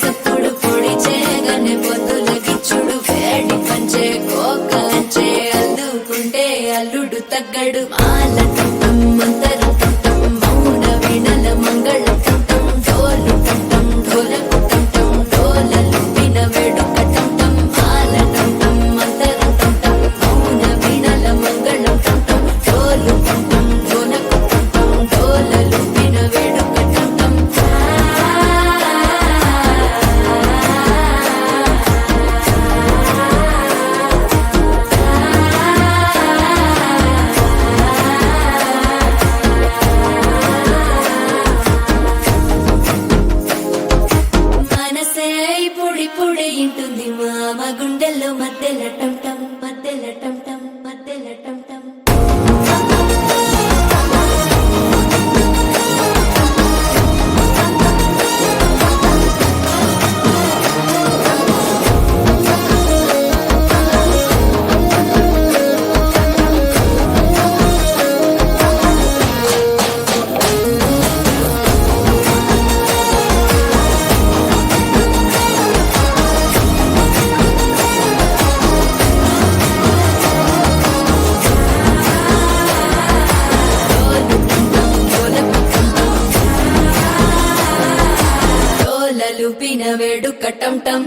సప్పుడు పొడి చేయగానే పొద్దులకిచ్చుడు వేడి పంచే కోకంచే అల్లుకుంటే అల్లుడు తగ్గడు మాల టంటం మంతరం టంటం మౌన వీణల మంగళం టంటం డోలు టంటం ఢోలకు టంటం డోలలు విన వేడుక టంటం మాల టంటం మంతరం టంటం మౌన వీణల మంగళం టంటం డోలు టంటం ఢోలకు టంటం డోలలు విన వేడుక టంటం మనసే పొడి పొడి ఇంటుంది మామ గుండెల్లో మధ్యల టంటం మధ్యల టంటం మధ్యల టంటం లుపిన వేడుక టంటం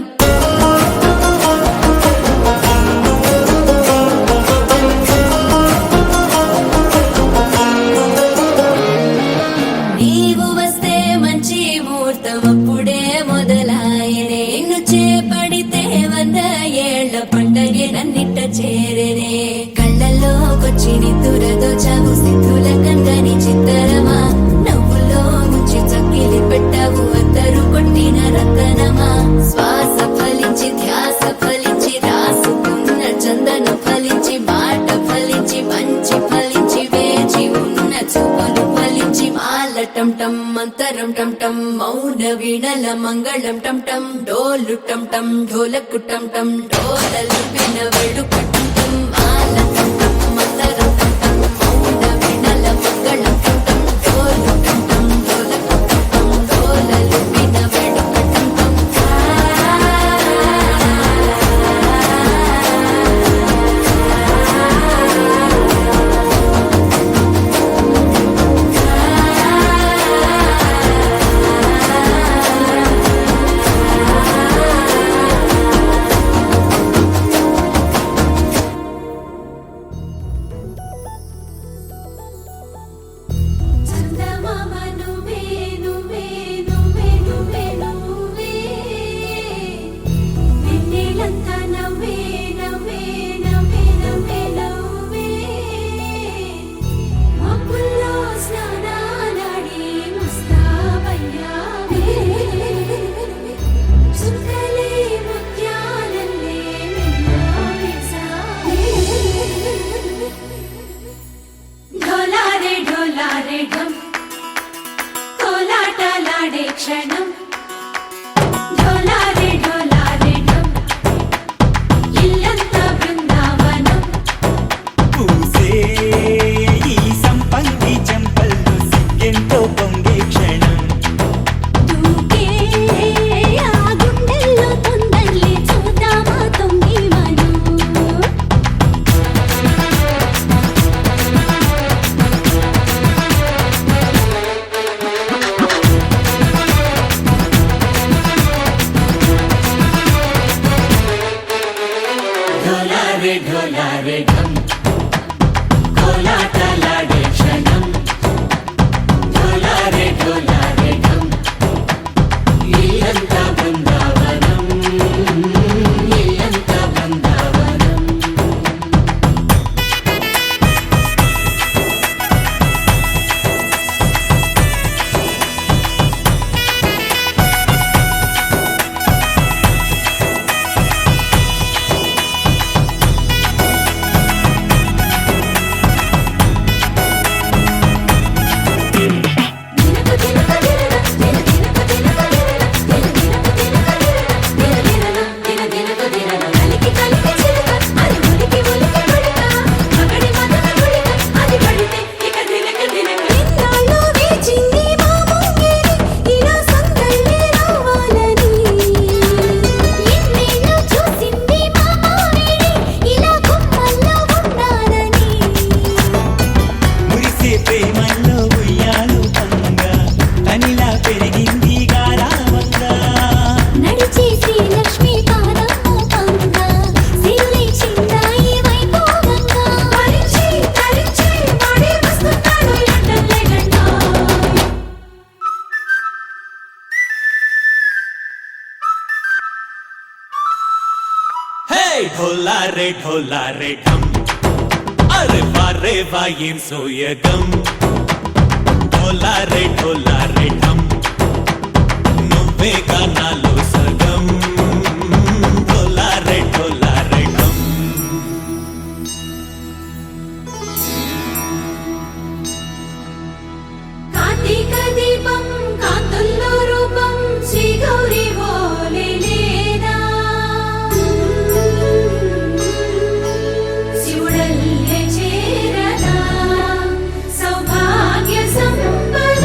నీవు వస్తే మంచి ముహూర్తం అప్పుడే మొదలాయనే నిన్ను చేపడితే 100 ఏళ్ల పండగే నన్నిట్ట చేరేనే కళ్ళల్లోకొచ్చి నిద్దురదో చావు సిద్ధుల కందని చిత్తరమా నవ్వులో ముంచి చక్కిలి పెట్టావు అద్దరు కొట్టిన రతనమా శ్వాస ఫలించి ధ్యాస ఫలించి రాసుకున్న చందన ఫలించి మాట ఫలించి మంచి ఫలించి వేచి ఉన్న చూపులు ఫలించి మాల టంటం మంతరం టంటం మౌన వీణల మంగళం టంటం డోలు టంటం ఢోలకు టంటం డోలలు విన వేడుక టంటం మాల టంటం మంతరం టంటం మౌన వీణల మంగళం టంటం డోలు టంటం ఢోలకు టంటం డోలలు విన వేడుక టంటం చందమామ నువ్వే నువ్వే నువ్వే నువ్వే నువ్వే వెన్నెలంతా నవ్వే నవ్వే నవ్వే నవ్వే నవ్వే మబ్బుల్లో స్నానాలాడి ముస్తాబయ్యావే సుక్కలే ముత్యాలల్లే మెల్లావేశావే ఢోలారే ఢోలారే ఢం కోలాటలాడే క్షణం ఢోలారే ఢోలారే ఢం ఇల్లంతా బృందావనం పూసే ఈ సంపంగి చెంపల్లో సిగ్గెంతో పొంగే క్షణం దూకే ఆ గుండెల్లో తొందరలే చూద్దామా తొంగి మనం పెరిగింది గారావంగా నడిచి శ్రీలక్ష్మి పాదమోపంగా సిరులిచ్చిందా ఈ వైభోగంగా తరించి తరించి వాడే వస్తున్నాడు ఎండలేగండా హే ढोला रे ढम अरे वाह ఏం సోయగం ढोला रे ढम నువ్వేగా నాలో సగం ढोला रे ढम కార్తీక దీపం కాంతుల్లో రూపం శ్రీ గౌరీ ఓలే లేదా శివుడల్లే చేరదా సౌభాగ్య సంపద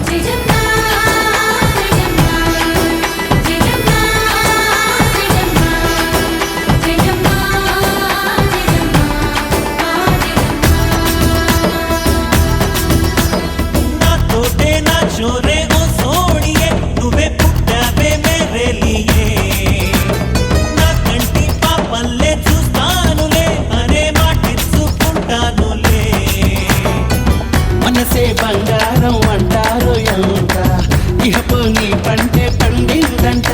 జయజమ్మా జయజమ్మా జయజమ్మా జయజమ్మా జయజమ్మా నాతోటే నా చోరే ఓ సోడియే నువ్వే పుట్టావే మేరే లియే నా కంటి పాపల్లే చూస్తానులే అనే మాటిచ్చుకుంటానులే మనసే బంగారం అంటారు ఎంత ఇహపు నీ పంటే పండిందంట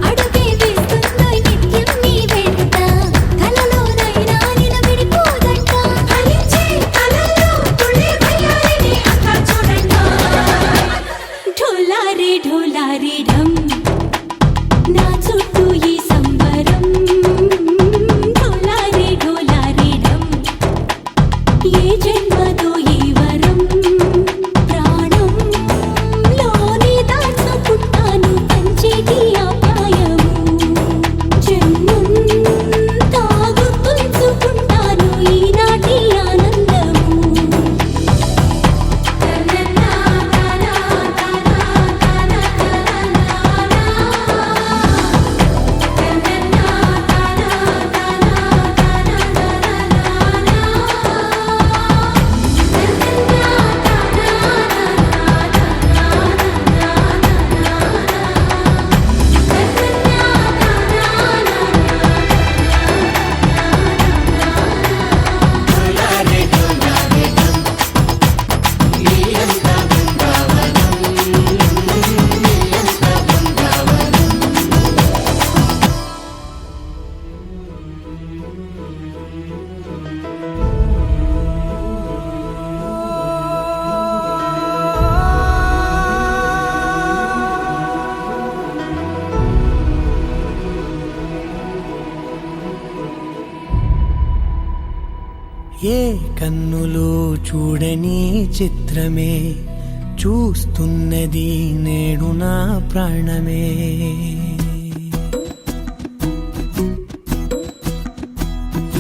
అడుగే వేస్తుందో నిత్యం నీ వెంట కలలోనైనా నిన్ను విడిపోదంట ఫలించే కలల్లో తుళ్ళే వయ్యారిని అంతా చూడండా ఢోలారే ఢమ్ నా చుట్టూ ఈ సంబరం ఢోలారే ఢమ్ ఏ జన్మతో ఈ వరం ప్రాణం లోని దాచుకుంటాను పంచేటి అపాయము జన్మం తాగుతుంచుకుంటాను ఈనాటి ఆనందము ఏ కన్నులు చూడని చిత్రమే చూస్తున్నది నేడు నా ప్రాణమే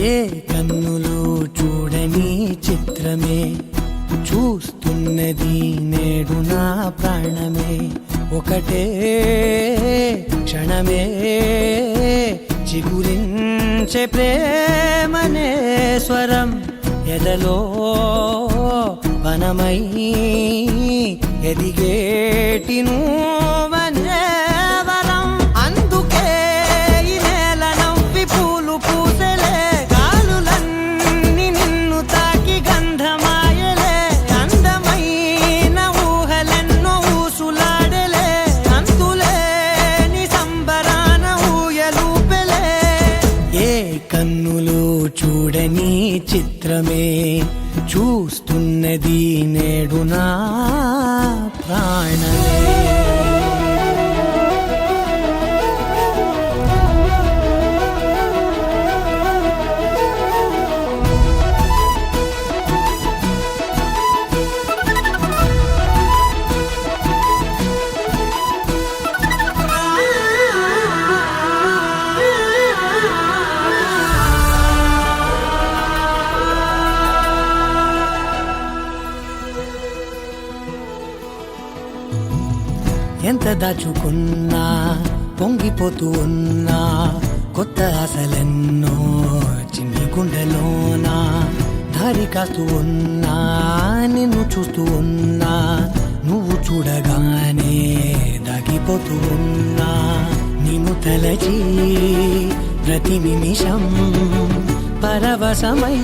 ఏ కన్నులు చూడని చిత్రమే చూస్తున్నది నేడు నా ప్రాణమే ఒకటే క్షణమే చిగురించే ప్రేమనే స్వరం ఎదలో వనమై ఎదిగేటి నువ్వనే వరం అందుకే ఈ నేల నవ్వి పూలు పూసెలే గాలులన్నీ నిన్ను తాకి గంధమాయలే అందమైన ఊహలెన్నో ఊసులాడలే అంతులేని సంబరాన ఊయలూపెలే ఏ కన్నులు చూడని చిత్రమే చూస్తున్నది నేడు నా ప్రాణమే ఎంత దాచుకున్నా పొంగిపోతూ ఉన్నా కొత్త ఆశలెన్నో చిన్ని గుండెలోనా దారి కాస్తూ ఉన్నా నిన్ను చూస్తూ ఉన్నా నువ్వు చూడగానే దాగిపోతూ ఉన్నా నిన్ను తలచి ప్రతి నిమిషం పరవశమై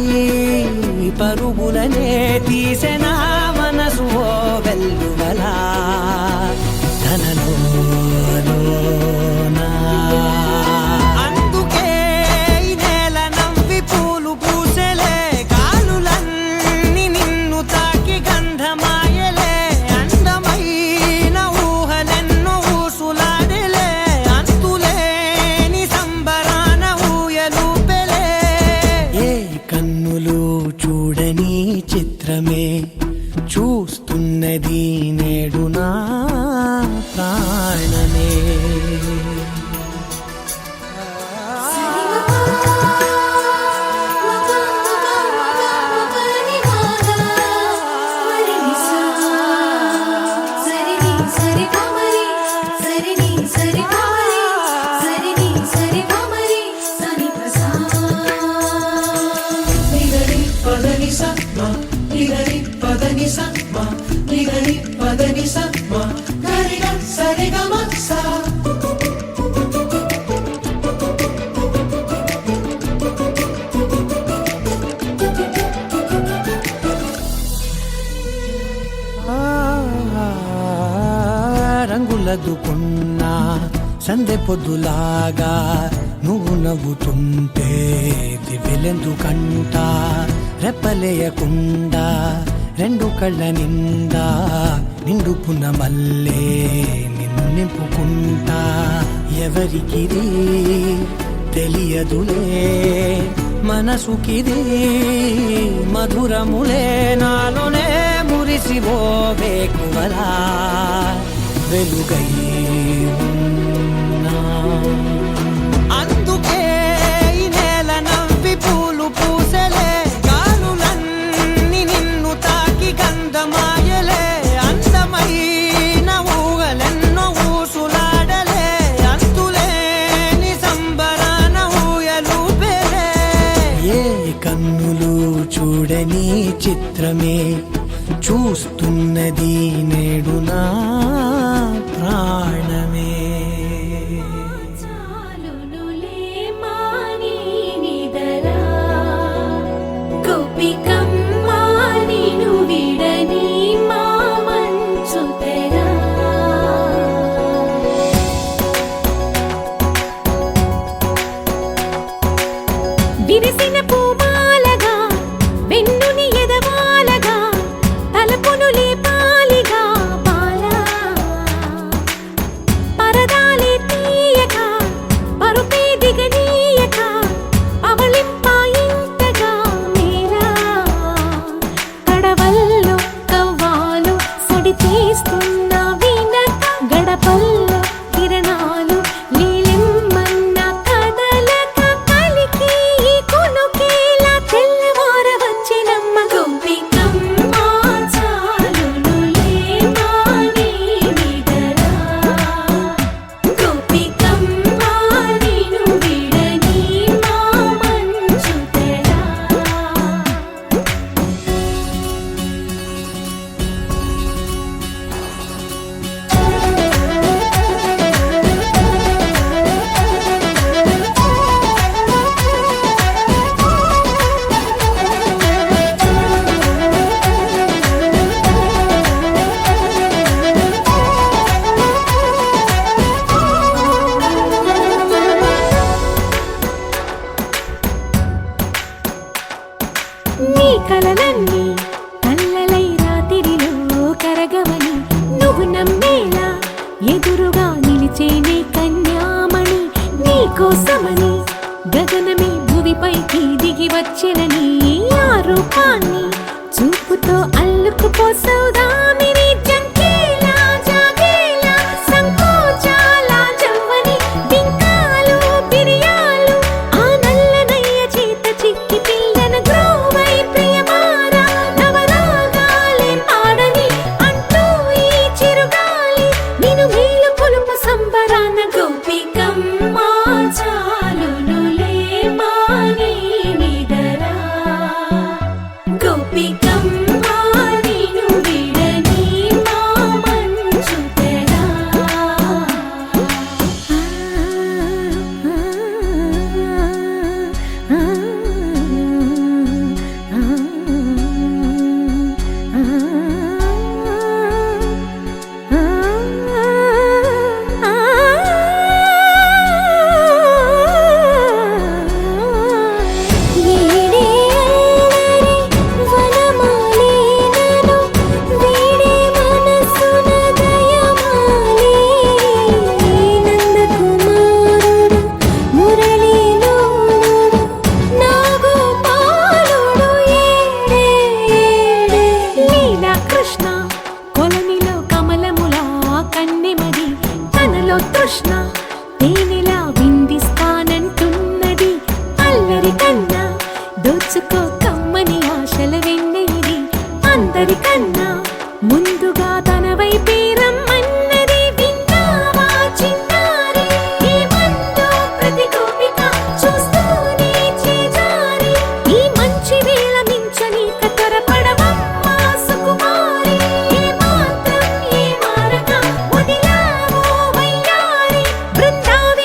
పరుగులనే తీసెనా మనసు ఓ వెల్లువలా తనలోనా అందుకే ఈ నేల నవ్వి పూలు పూసెలే గాలులన్నీ నిన్ను తాకి గంధమాయలే అందమైన ఊహలెన్నో ఊసులాడలే అంతులేని సంబరాన ఊయలూపెలే ఏ కన్నులు చూడని చిత్రమే చూస్తున్నది నేడు నా ప్రాణమే రంగులదుకున్నా సందె పొద్దులాగా నువ్వు నవ్వుతుంటే దివ్యలెందుకంట రెప్పలేయకుండా రెండు కళ్ళ నిండా నిండుకున్న మల్లే నిన్ను నింపుకుంటా ఎవరికిది తెలియదులే మనసుకిది మధురములే నాలోనే మురిసివో వేకువలా వెలుగై ఉన్నా అందుకే ఈ నేల నవ్వి పూలు పూసెలే గాలులన్నీ నిన్ను తాకి గంధమాయలే అందమైన ఊగలెన్నో ఊసులాడలే అంతులేని సంబరాన ఊయలూపెలే ఏ కన్నులు చూడని చిత్రమే చూస్తున్నది నేడు నా ప్రాణమే చాలునులే మాని నిదరా గోపికమ్మా నిను విడని మా మంచు తెరా విరిసిన పూమాలగా వెన్నుని ఎదవాలగా తలపును లేపాలిగా బాలా పరదాలే తీయక పరుపే దిగనీయక అవళింపాయింతగా మేరా కడవల్లో కవ్వాలు సడి చేస్తున్న వినక గడపల్లో కిరణాలు నీలిమ్మన్న కదలక కలికి కొనుకేలా తెల్లవార వచ్చినమ్మ గోపికమ్మ చాలునులే మాని నిదరా గోపికమ్మ నిను విడని మా మంచు తెరా నీ కలలన్నీ కల్లలై రాత్రిలో కరగవని నువ్వు నమ్మేలా ఎదురుగా నిలిచేనే కన్యామణి నీ కోసమని గగనమే భువిపైకి దిగి వచ్చెనని ఆ రూపాన్ని చూపుతో అల్లుకుపోసౌదామిని జంకేలా జాగేలా సంకోచాల జవ్వని బింకాలు బిరియాలు ఆ నల్లనయ్య చేత చిక్కి పిల్లన గ్రోవై ప్రియమారా నవరాగాలే పాడని అంటూ ఈ చిరుగాలి నిన్ను తృష్ణ తేనెలా విందిస్తానంటున్నది అల్లరి కన్నా దోచుకో కమ్మని ఆశల వెన్నెయిది అందరికన్నా ముందుగా తన వైపే రమ్మన్నది విన్నావా చిన్నారి ఈ మందు ప్రతి గోపిక చూస్తూనే చేజారి ఈ మంచి వేళ మించని కతరపడవమ్మ సుకుమారి ఏ మాత్రం ఏ మారక వదిలావో వయ్యారి బృందావి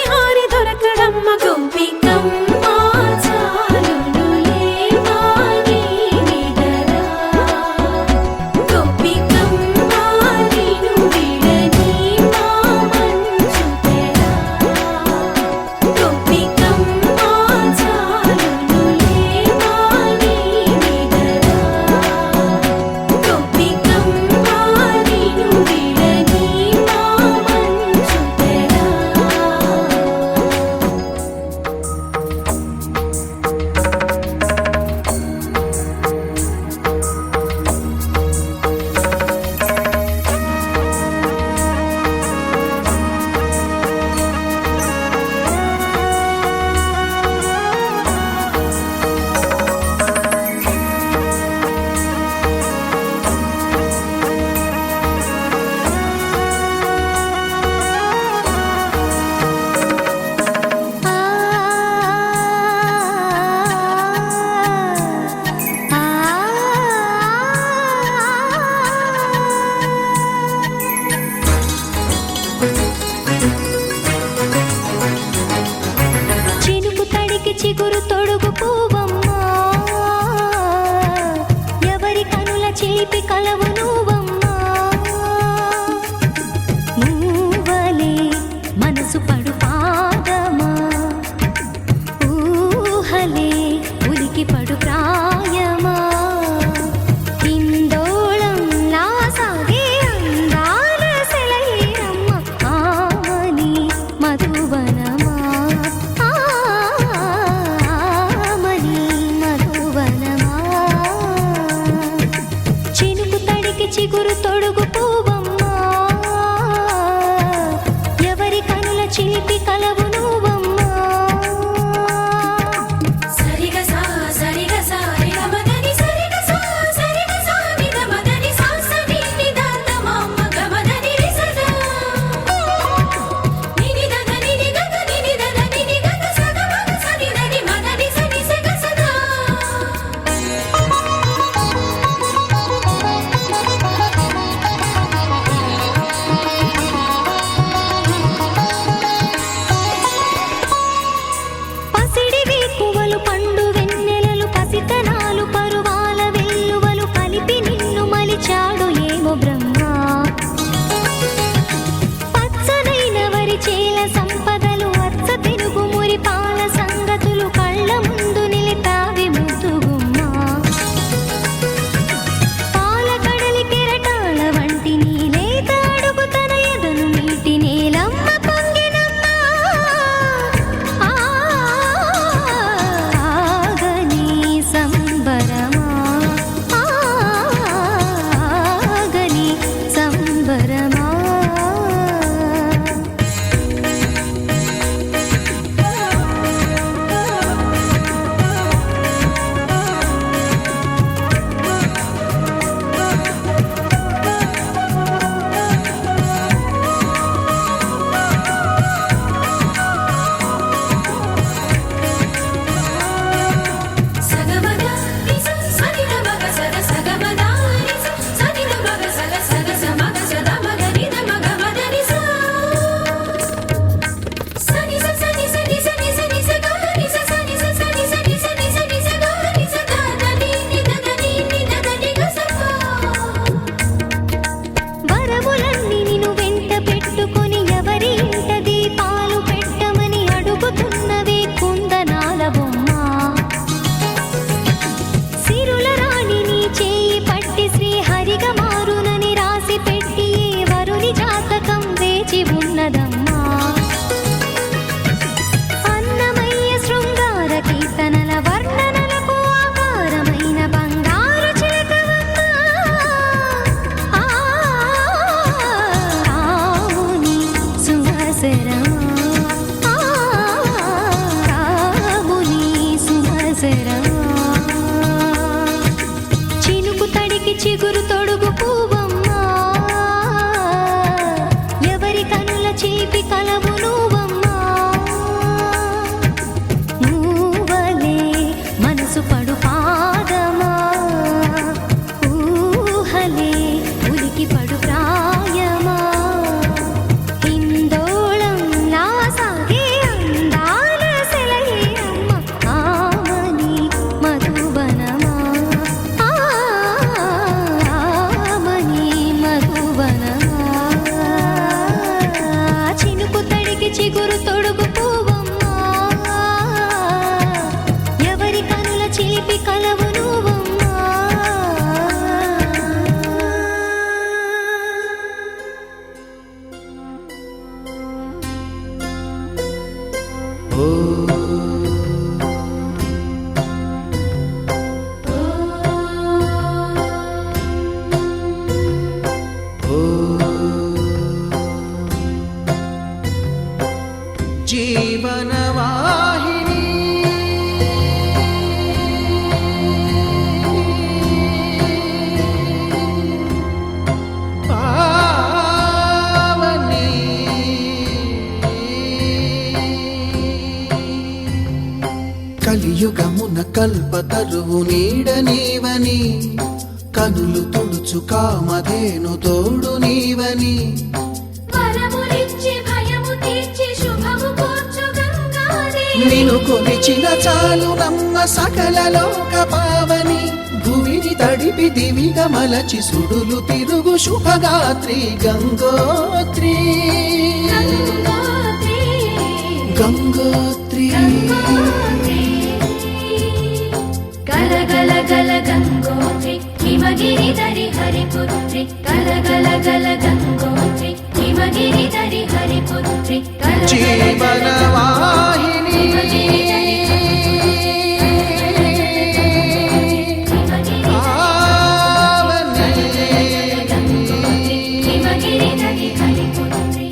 సుమసరమా రాముని సుమసరమా చినుకు తడికి చిగురు తొడుగు పువ్వమ్మా ఎవరి కనుల చీపి కలవు నువ్వమ్మా నువ్వలే మనసు పడు పాదమా ఊహలే ఉలికి పడు ప్రాయమా హిందోళం నా సాగే అందాల సెలయేరమ్మ ఆమని మధువనమా ఆమని మధువనమా చినుకు తడికి చిగురు తొడుగు పువ్వమ్మా ఎవరి కనుల చిలిపి కలవు నువ్వమ్మా జీవనవాహిని పావని కలియుగమున కల్పతరువు నీడనీవని కనులు తుడుచు కామధేను తోడు నీవని వరములిచ్చి భయము తీర్చి శుభము కూర్చు గంగాదేవి నిను కొలిచిన చాలు నమ్మ సకల లోక పావని భువిని తడిపి దివిగా మలచి సుడులు తిరుగు శుభగాత్రి గంగోత్రి గంగోత్రి గల గల గల గంగోత్రి హిమగిరి దరి హరిపుత్రి గల గల గల గంగోత్రి హిమగిరి దరి హరిపుత్రి జీవనవాహిని హిమగిరి దరి హరిపుత్రి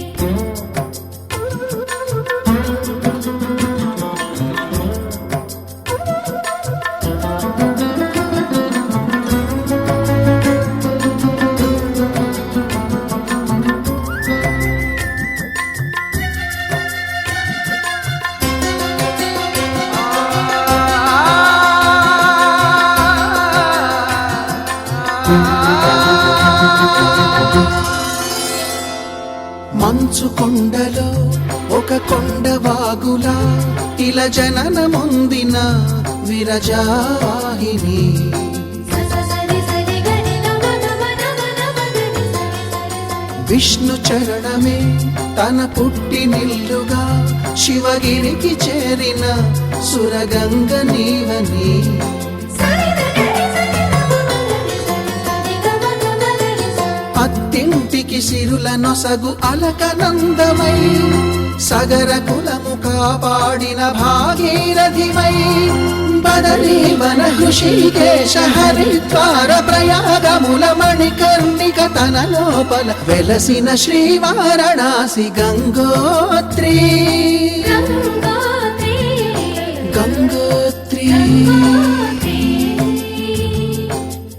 మంచు కొండలో ఒక కొండ వాగులా ఇలా జననముందిన విరజావాహిని విష్ణు చరణమే తన పుట్టినిల్లుగా శివగిరికి చేరిన సురగంగ నీవని అత్తింటికి సిరుల నొసగు అలకనందమై సగర కులము కాపాడిన భాగీరథిమై బదరీవన హృషికేశ హరిద్వార ప్రయాగముల మణికర్ణిక తన లోపల వెలసిన శ్రీవారణాసి గంగోత్రి గంగోత్రి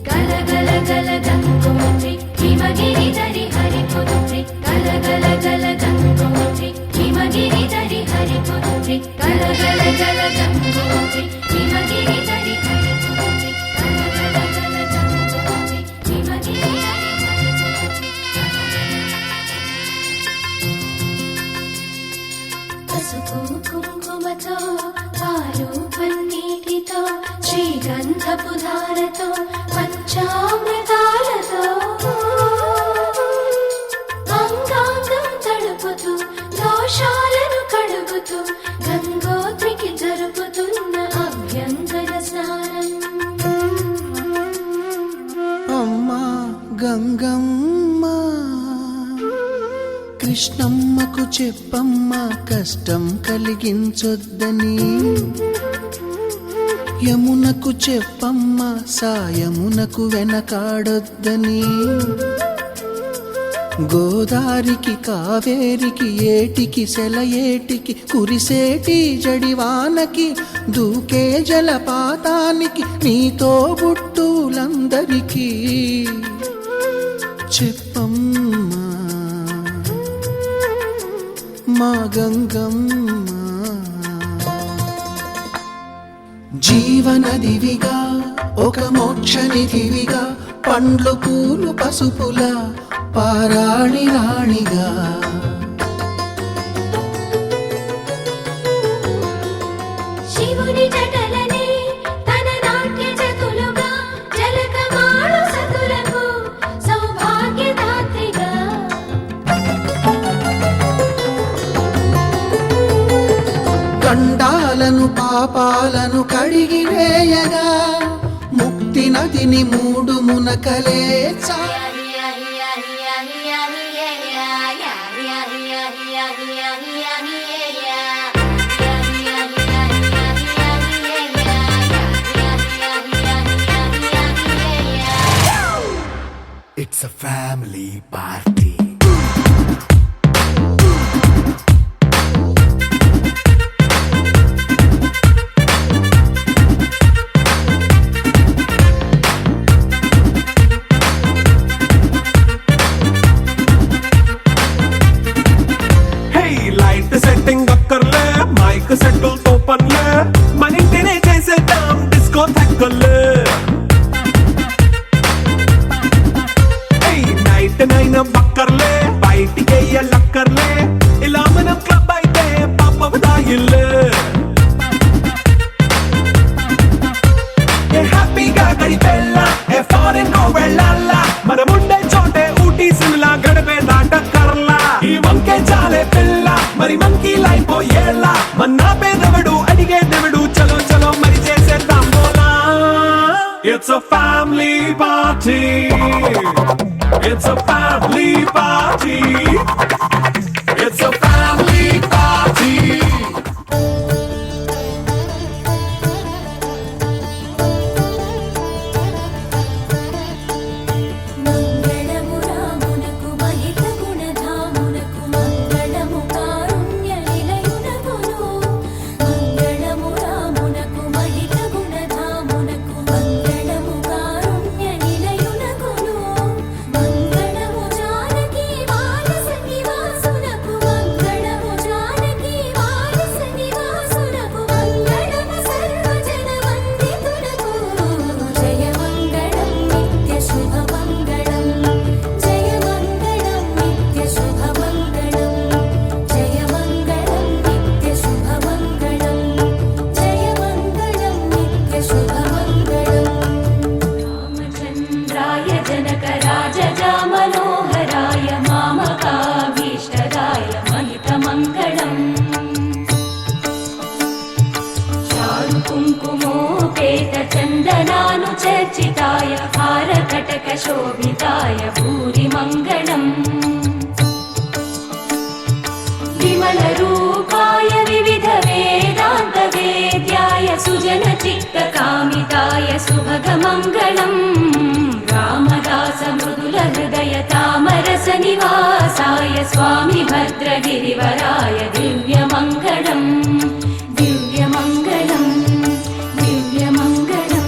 గల గల గల గంగోత్రి హిమగిరి దరి హరిపుత్రి గల గల గల గంగోత్రి హిమగిరి దరి హరిపుత్రి గల గల గల గంగోత్రి హిమగిరి దరి హరిపుత్రి గల గల గల గంగోత్రి హిమగిరి దరి హరిపుత్రి పసుపు కుంకుమతో పాలు పన్నీటితో శ్రీగంధపు ధారతో పంచామృతాలతో అంగాంగం తడుపుతూ దోషాలను కడుగుతూ గంగోత్రికి జరుపుతున్న అభ్యంగన స్నానం అమ్మా గంగమ్మ కృష్ణమ్మకు చెప్పమ్మ కష్టం కలిగించొద్దని యమునకు చెప్పమ్మ సాయమునకు వెనకాడొద్దని గోదారికి కావేరికి ఏటికి సెలయేటికి కురిసేటి జడివానకి దూకే జలపాతానికి నీతో బుట్టులందరికీ చెప్పమ్మా మా గంగమ్మ. జీవనదివిగా ఒక మోక్షనిధివిగా పండ్లు పూలు పసుపుల పారాణి రాణిగా శివుని జటలనే తన నాట్య జతులుగా జలకమాడు సతులకు సౌభాగ్యదాత్రిగా గండాలను పాపాలను కడిగివేయగా ముక్తి నదిని మూడు మునకలే It's a family party. Hey, light setting అక్కర్లే మైక్ సెట్టుల్ తో పనులే మన ఇంటినే చేసేద్దాం డిస్కో థక్కర్లే. నైట్ నైన్ బక్కర్లే బయటికి లక్కర్లే ఇలా మనం క్లబ్ అయితే పాపదాయిల్లే. హ్యాపీగా గడిపెళ్ళ ఏ ఫారెన్ నో వెళ్ళాల మనం ఉండే చోటే ఊటీ సిమ్లా గడిపే దాటక్కర్లా. ఈ వంకే చాలే పిల్ల మరి మంకీ లైఫ్ ఏళ్ళ మన్నా పేదవడు అడిగే దేవుడు చలో చలో మరి చేసేద్దాం బోలా. It's a family party. It's a family party. It's a family party. మంగళము రామునకు మహిత గుణధామునకు మంగళము కారుణ్య నిలయునకును మంగళము రామునకు మహిత గుణధామునకు మంగళము కారుణ్య నిలయునకును మంగళము జానకి వారస నివాసునకు మంగళము జానకి వారస నివాసునకు మంగళము సర్వజన వందితునకు జయ మంగళం నిత్య శుభ మంగళం జయ మంగళం నిత్య శుభ మంగళం జయ మంగళం నిత్య శుభ మంగళం జయ మంగళం నిత్య శుభ మంగళం రామచంద్రాయ జనకరాజజా మనోహరాయ మామకాభీష్టదాయ మహితమంగళం చారు కుంకుమోపేత చందనానుచర్చితాయ హారకటక శోభితాయ భూరి మంగళం విమల రూపాయ వివిధ వేదాంత వేద్యాయ సుజన చిత్త కామితాయ సుభగ మంగళం రామదాస మృదుల హృదయ తామరస నివాసాయ స్వామి భద్రగిరివరాయ దివ్య మంగళం దివ్య మంగళం దివ్య మంగళం.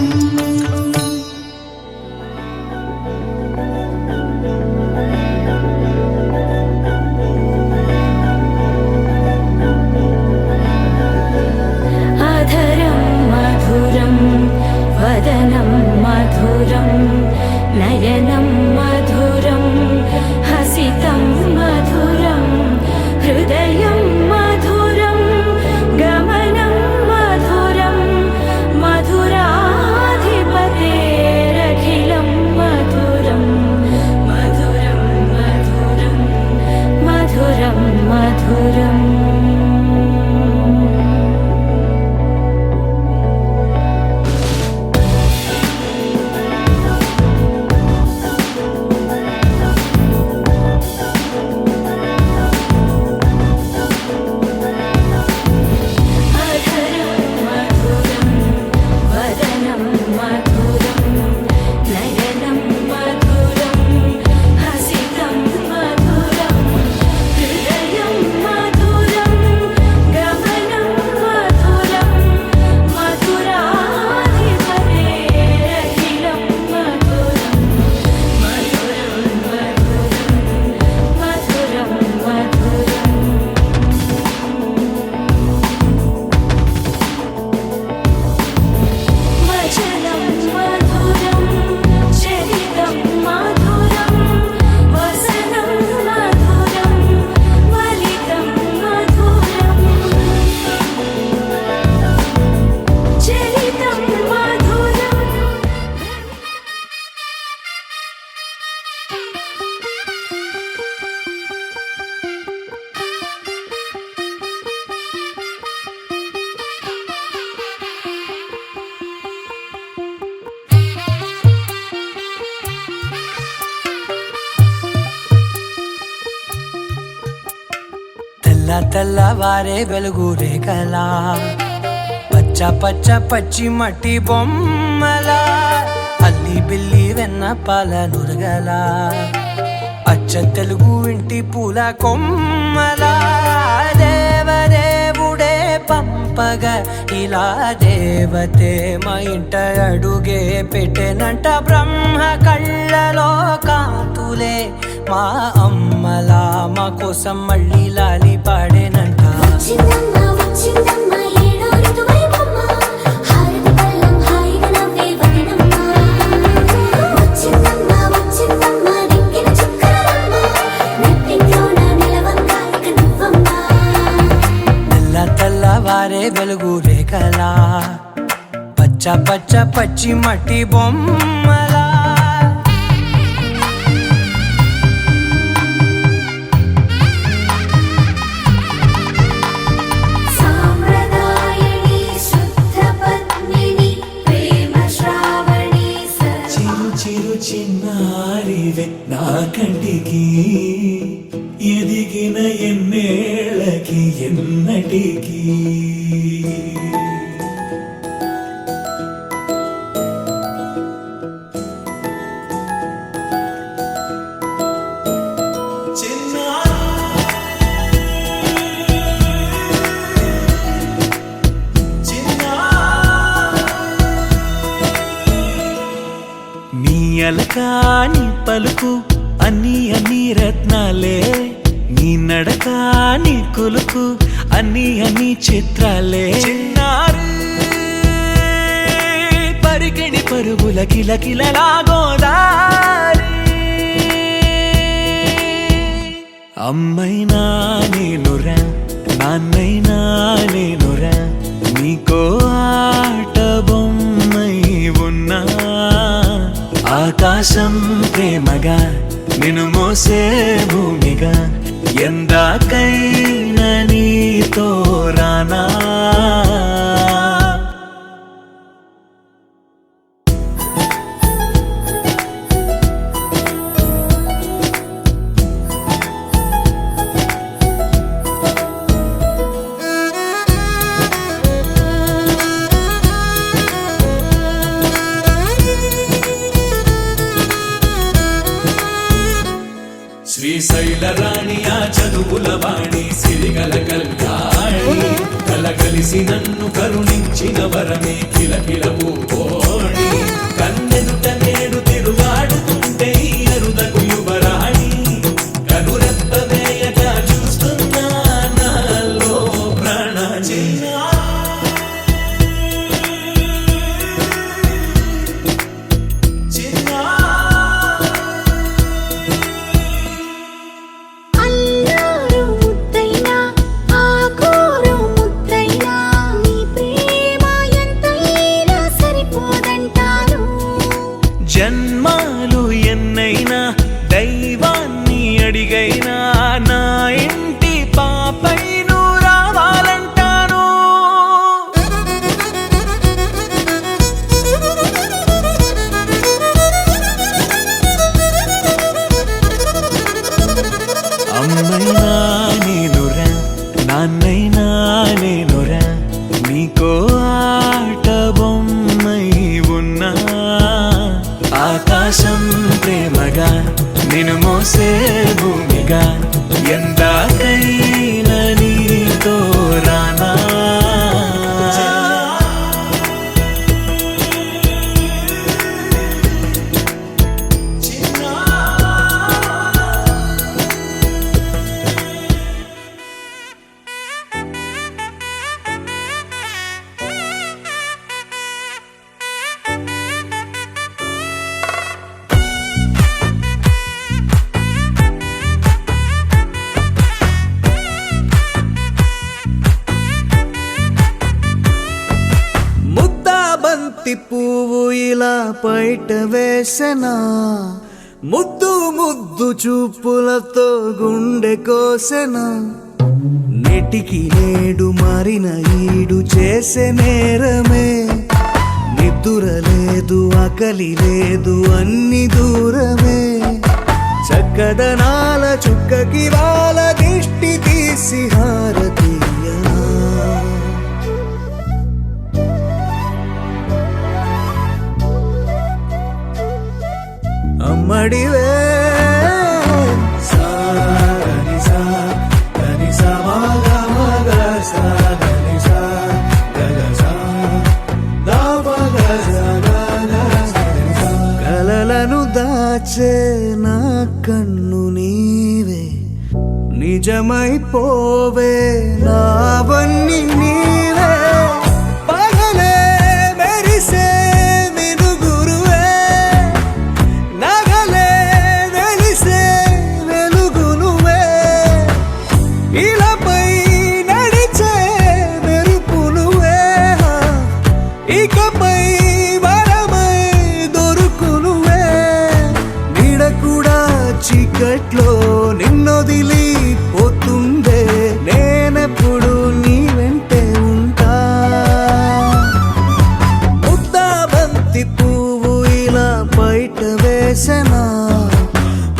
అధరం మధురం వదనం మధురం నయనం మధురం హసితం మధురం హృదయం తెల్లవారే వెలుగు రేఖలా పచ్చ పచ్చ పచ్చి మట్టి బొమ్మలా అల్లి బిల్లి వెన్న పాల నురగలా అచ్చ తెలుగు ఇంటి పూల కొమ్మలా దేవదేవుడే పంపగా ఇలా దేవతే మా ఇంట అడుగే పెట్టెనంట బ్రహ్మ కళ్ళలో కాంతులే మా అమ్మలా మా కోసం మళ్ళీ లాలి పాడేనంట వచ్చిందమ్మ వచ్చిందమ్మ ఏడో ఋతువైవమ్మ హారతి పళ్ళం హాయిగా నవ్వే వదినమ్మ వచ్చిందమ్మ వచ్చిందమ్మ దిక్కిన చుక్కలమ్మ నెట్టింట్లోన నిలవంగా ఇక నువ్వమ్మ తెల్లవారే వెలుగు రేఖలా పచ్చ పచ్చ పచ్చి మట్టి బొమ్మలా సాంప్రదాయని శుద్ధ పద్మిని ప్రేమ శ్రావణి చిరు చిరు చిన్నారివే నా కంటికి ఎదిగిన ఎన్నేళ్ళకి ఎన్నటికి నీ అలకాని పలుకు అన్ని అన్ని రత్నాలే నీ నడక నీ కులుకు అన్ని అన్ని చిత్రాలే చిన్నారు పరికిణి పరుగుల కిలకిలలా గోదారి అమ్మైనా నేనురా నాన్నైనా నేనురా నీకో ఆట బొమ్మై ఉన్నా ఆకాశం ప్రేమగా నిన్ను మోసే భూమిగా ఎందాకైనా నీతో రానా శ్రీశైల రాణి ఆ చదువుల వాణి సిరిగల కళ్యాణి కలగలిసి నన్ను కరుణించిన వరమే కిలకిల పూకోణి కన్నెదుట నేడు తిరుగాడుతుంటే అరుదకు యువరాణి కనురెప్ప వేయక చూస్తున్నా నాలో ప్రాణ అల్లారు ముద్దైనా ఆకోరు ముద్దైనా నీ ప్రేమ ఎంతైనా సరిపోదంటాను జన్మాలు ఎన్నైనా దైవాన్ని అడిగైనా నా ఇంటి పాపై నువ్వు రావాలంటాను అమ్మైనా నేనురా నాన్నైనా నేనురా నీకో ఆట బొమ్మై ఉన్నా ఆకాశం ప్రేమగా నిన్ను మోసే భూమిగా ఎందాకైనా నీతో రానా ముద్దాబంతి పువ్వు ఇలా బయట వేసెనా ముద్దు ముద్దు చూపులతో గుండె కోసెనా నెటికి నేడు మారిన ఈడు చేసే నేరమే నిద్దుర లేదు ఆకలి లేదు అన్ని దూరమే చక్కదనాల చుక్కకి వాళ్ళ దిష్టి తీసి హాయి నిజమైపోవే నావన్నీ నీవే పగలే మెరిసే మినుగురువే నగలే వెలిసే వెలుగునువే ఇలాపై నడిచే మెరుపునువే ఇకపై వరమై దొరుకునువే నీడ కూడా చీకట్లో నిన్నొదిలి పోతుందే నేనెప్పుడు నీ వెంటే ఉంటా ముద్దా బంతి పువ్వు ఇలా బయట వేసెనా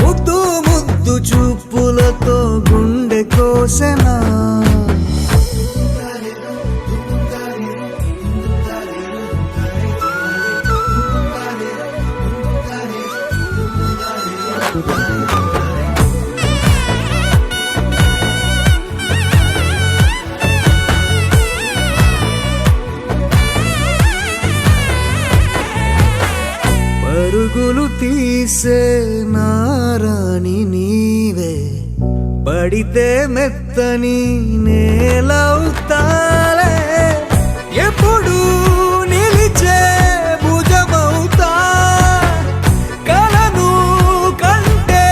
ముద్దు ముద్దు చూపులతో గుండె కోసెనా పరుగులు తీసే నారాణి నీవే పడితే మెత్తని నేలవుతాలే ఎప్పుడు నిలిచే భుజమవుతా కలను కంటే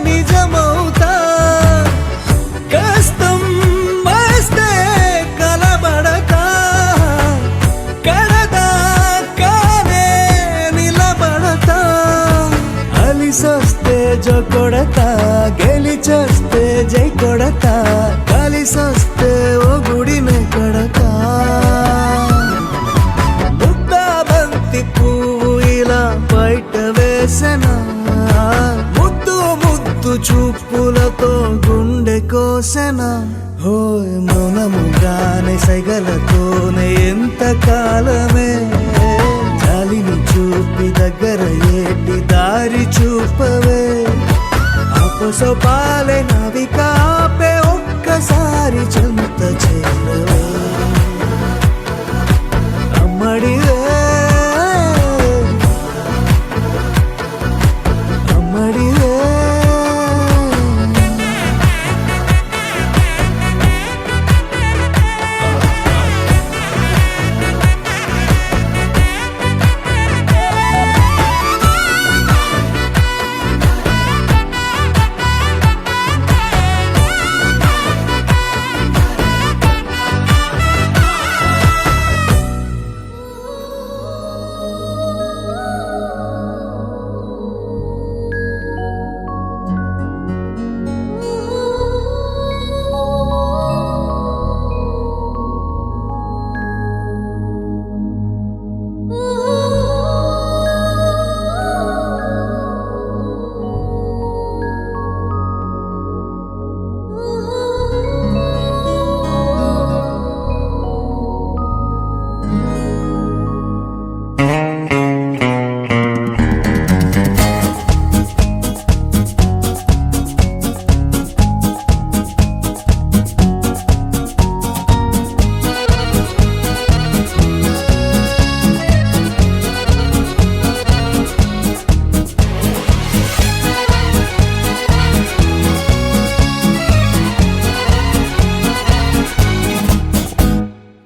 నిజమవుతా కష్టం వస్తే కలబడతా కడదాకానే నిలబడతా అలిసొస్తే జో కొడతా గెలిచొస్తే జై కొడతా కలిసొస్తే ఓ గుడినే కడతా ముద్దా బంతి పువ్వు ఇలా బయట వేసెనా ముద్దు ముద్దు చూపులతో గుండె కోసెనా హోయ్ మౌనముగానే సైగలతోనే ఎంత కాలమే జాలిని చూపి దగ్గర ఏటి దారి చూపవే అపసోపాలే నవికాపే ఒక్కసారి చెంత చేరవే అమ్మడివే అమ్మడివే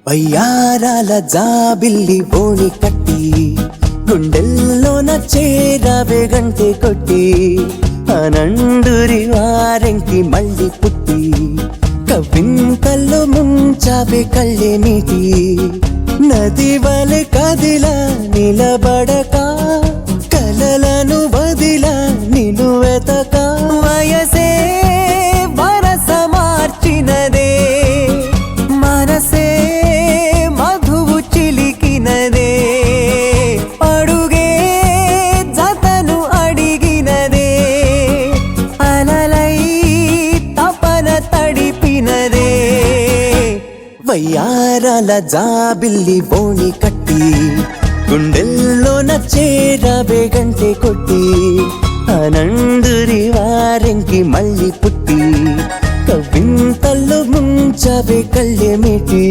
వయ్యారాల జాబిల్లి బోణి కట్టి గుండెల్లోన చేరావే గంటె కొట్టి అనండురి వారెంకి మళ్ళీ పుట్టి కవింతల్లో ముంచావే కళ్ళే నీటి నది వలె కదిలా నిలబడక కలలను వదిలా నిన్ను వెతక వయసే వరస మార్చినదే మనసే మధువు చిలికినదే అడుగే జతను అడిగినదే అలలై తపన తడిపినదే వయ్యారాల జాబిల్లి బోణి కట్టి గుండెల్లోన చేరావే గంటె కొట్టి అనండురి వారెంకి మళ్ళీ పుట్టి కవింతల్లో ముంచావే కళ్ళేమిటి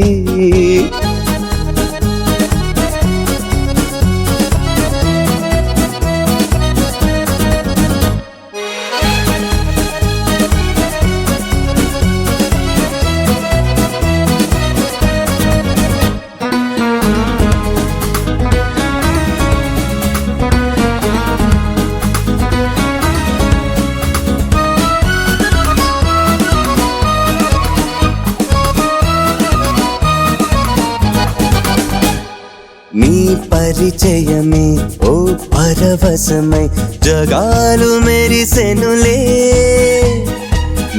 పరిచయమే ఓ పరవశమై జగాలు మెరిసెనులే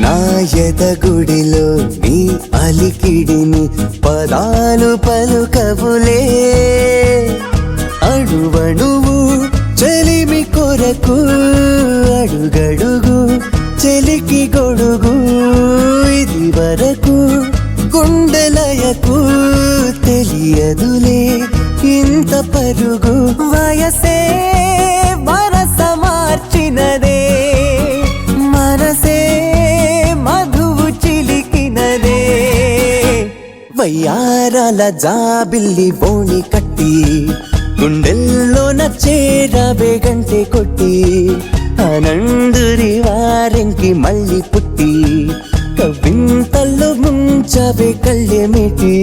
నా ఎదగుడిలో నీ అలికిడిని పదాలు పలుకవులే అడువడువు చెలిమి కొరకు అడుగడుగు చెలికి గొడుగు ఇది వరకు గుండెలయకు తెలియదులే ఇంత పరుగు వయసే వరస మార్చినదే మనసే మధువు చిలికినదే వయ్యారాల జాబిల్లి బోణి కట్టి గుండెల్లో నచ్చేరాబే గంటె కొట్టి ఆనందురి వారెంకి మళ్ళీ పుట్టి కవింతల్లో ముంచవే కళ్ళెమిటి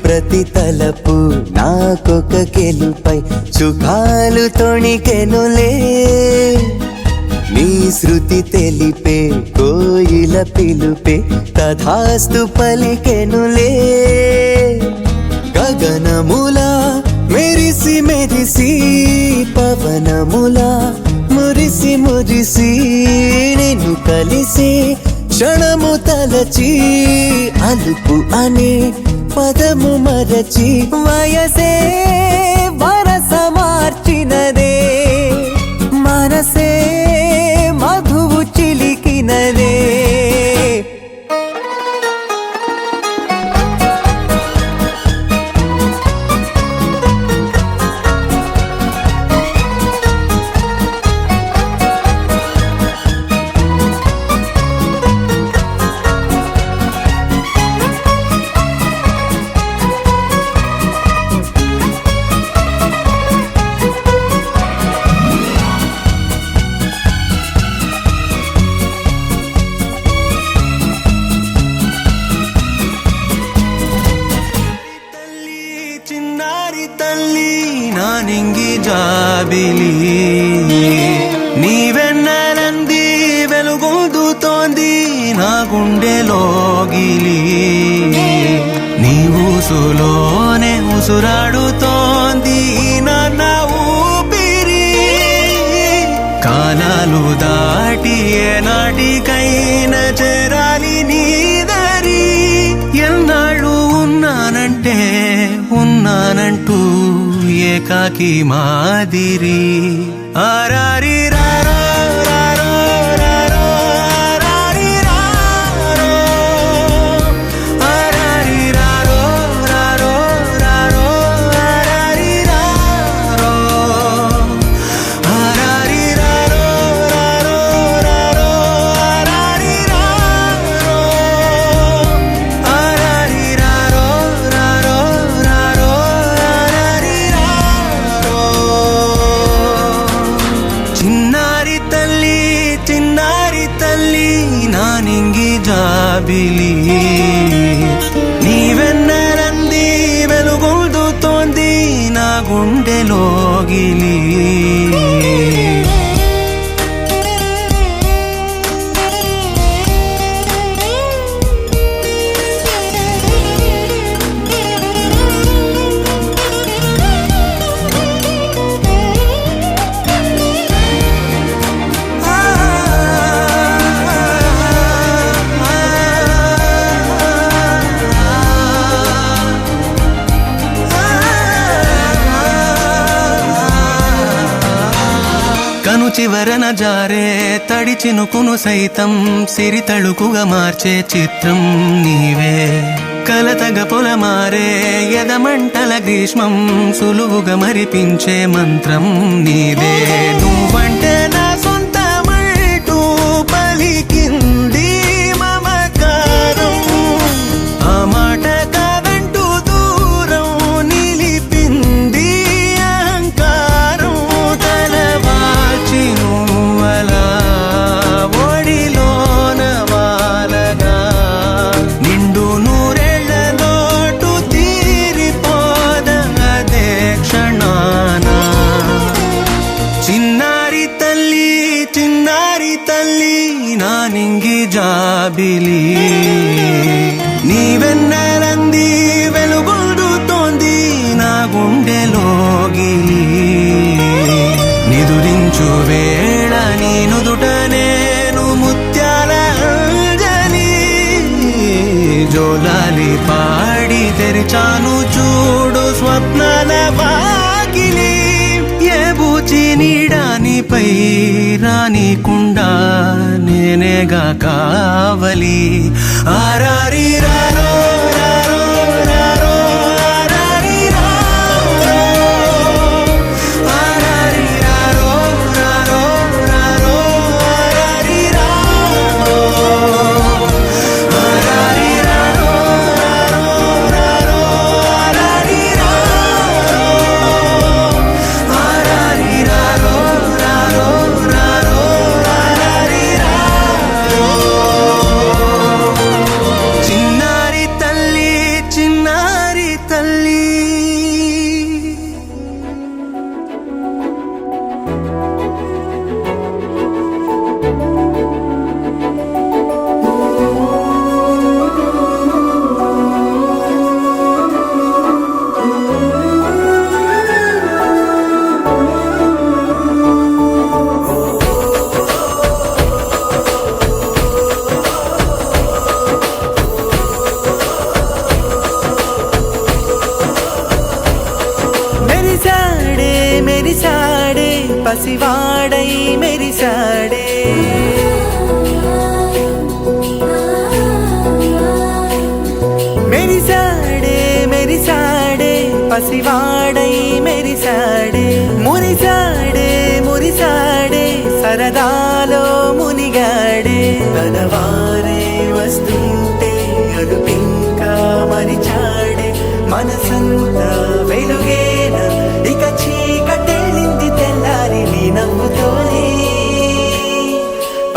ప్రతి తలపు నాకొక గెలుపై సుఖాలు తొణికెనులే నీ శృతి తెలిపే కోయిల పిలుపే తథాస్తు పలికెనులే గగనములా మెరిసి మెరిసి పవనములా మురిసి మురిసి నేను కలిసి క్షణము తలచి అలుపు అనే పదము మరచి వయసే వరస మార్చినదే మనసే మధువు చిలికినదే నానింగి జాబిలి నీవెన్నెలంది వెలుగొందుతోంది నా గుండెలోగిలి నీ ఊసులోనే ఉసురాడుతోంది నా ఊపిరి కాలాలు దాటి ఏనాటికైనా చేరాలి నీ దరి ఎన్నాళ్ళు ఉన్నానంటూ ఏకాకి మాదిరి ఆరారి రారో రారో రారో ఆరారి రారో ఆరారి రారో రారో రారో ఆరారి రారో ఆరారి రారో రారో రారో ఆరారి రారో ఆరారి రారో రారో రారో ఆరారి రారో చిన్నారి తల్లి నానింగి జాబిలి నీవెన్నెలంది వెలుగొందుతోంది నా గుండెలోగిలి కను చివరన జారే తడి చినుకును సైతం సిరి తళుకుగా మార్చే చిత్రం నీవే కలతగ పొలమారే ఎదమంటల గ్రీష్మం సులువుగా మరిపించే మంత్రం నీదే నువ్వంటే నా సొంతమంటూ పలికింది మమకారం ఆ మాట కాదంటూ దూరం తల్లి నా నింగి జాబిలి నీవెన్నెలంది వెలుగొందుతోంది నా గుండెలోగిలి నిదురించు వేళ నీ నుదుట నేను ముత్యాల అంజలి జోలాలి పాడి తెరిచాను చూడు స్వప్నాల వాకిలి ఏ బూచి నీడానిపై రానికుండా నేనేగా కావలి ఆరారి రారో రారో రారో ఆరారి రారో ఆరారి రారో రారో రారో ఆరారి రారో ఆరారి రారో రారో ఆరారి రారో ఆరారి రారో రారో రారో ఆరారి రారో చిన్నారి తల్లి చిన్నారి తల్లి మెరిసాడే మెరిసాడే పసివాడై మెరిసాడే మెరిసాడే మెరిసాడే పసివాడై మెరిసాడే మురిసాడే మురిసాడే సరదాలో మునిగాడే తనవారే వస్తుంటే అదుపింకా మరిచాడే మనసంతా వెలుగేన ఇక చీకటెళ్ళింది తెల్లారి నీ నవ్వుతోనే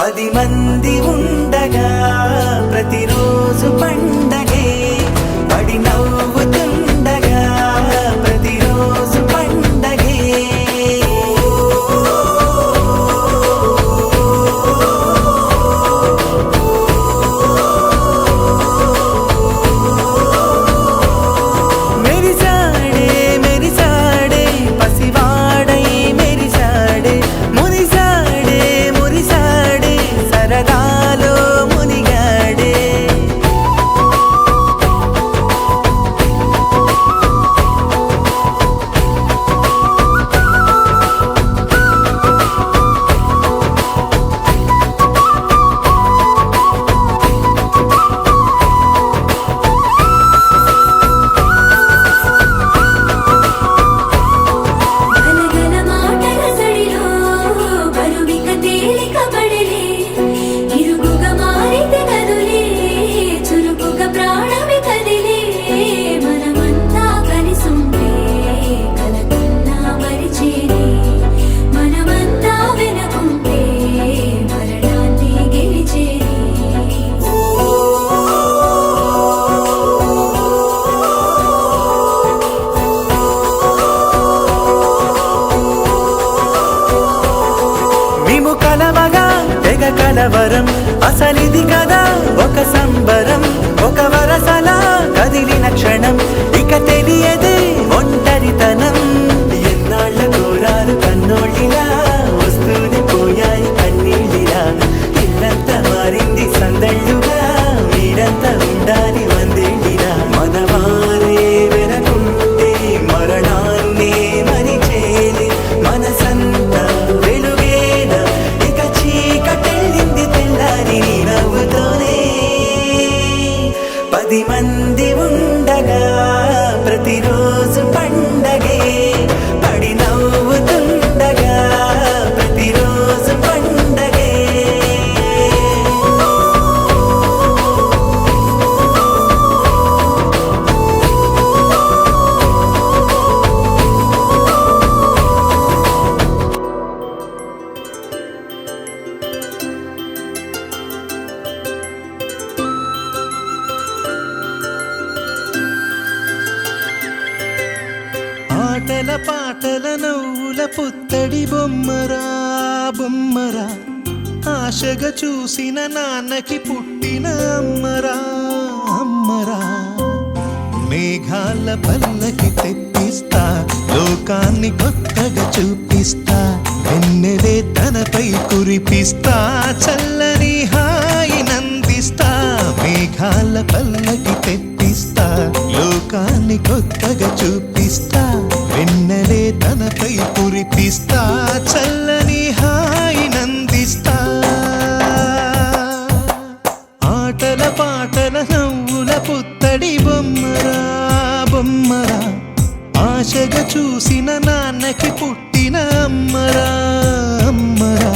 10 మంది ఉండగా ప్రతిరోజు పండగే పడి నవ్వుతుండగా ప్రతిరోజు పండగే మెరిసాడే మెరిసాడే పసివాడై మెరిసాడే మురిసాడే మురిసాడే సరదాలో మునిగాడే గలగల మాటల సడిలో బరువిక తేలిక పడలే ఇరుగుగా మారితే కదులే చురుకుగా ప్రాణమి కదిలే మనమంతా కలిసుంటే కలకన్నా మరిచేనే మనమంతా వెనకుంటే మరణాన్ని గెలిచేనే మేము కలవగా తెగ కలవరం అసలిది కదా ఒక సంబరం ఒక వరసలా కదిలిన క్షణం ఇక తెలియదే ఒంటరితనం ఎన్నాళ్ళ కోరాలు కన్నోళ్ళిలా వస్తూనే పోయాయి కన్నీళ్ళిలా ఇల్లంతా మారింది సందళ్ళుగా మీరంతా ఉండాలి వందేళ్ళిలా మనవారే వెనకుంటే మరణాన్నే మరిచేలే మనసంతా వెలుగేన ఇక చీకటెళ్ళింది తెల్లారి నీ నవ్వుతోనే 10 మంది ఉండగా ప్రతిరోజు పండగే పడి నవ్వుతుండగా ప్రతిరోజు పండగే ఆటల పాటల నవ్వుల పుత్తడి బొమ్మరా బొమ్మరా ఆశగా చూసిన నాన్నకి పుట్టిన అమ్మరా అమ్మరా. మేఘాల పల్లకి తెప్పిస్తా, లోకాన్ని కొత్తగా చూపిస్తా, వెన్నెలే తనపై కురిపిస్తా, చల్లని హాయి నందిస్తా. మేఘాల పల్లకి తెప్పిస్తా, లోకాన్ని కొత్తగా చూపిస్తా, వెన్నెలే తనపై కురిపిస్తా, చల్లని హాయి నందిస్తా. ఆటల పాటల నవ్వుల పుత్తడి బొమ్మరా బొమ్మరా. ఆశగా చూసిన నాన్నకి పుట్టిన అమ్మరా అమ్మరా.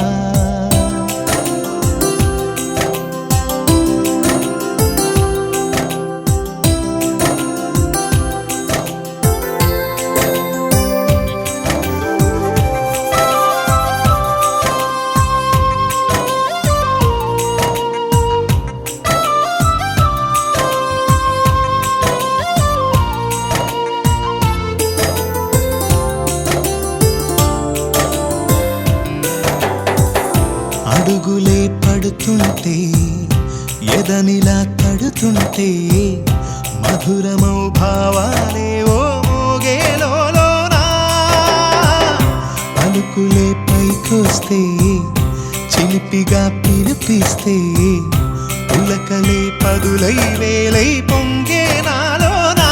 అడుగులే పడుతుంటే ఎదనిలా తడుతుంటే, మధురమౌ భావాలే ఓ మోగేలోనా. పలుకులే పైకొస్తే చిలిపిగా పిలిపిస్తే, పులకలే పదులై వేలై పొంగే నాలోనా.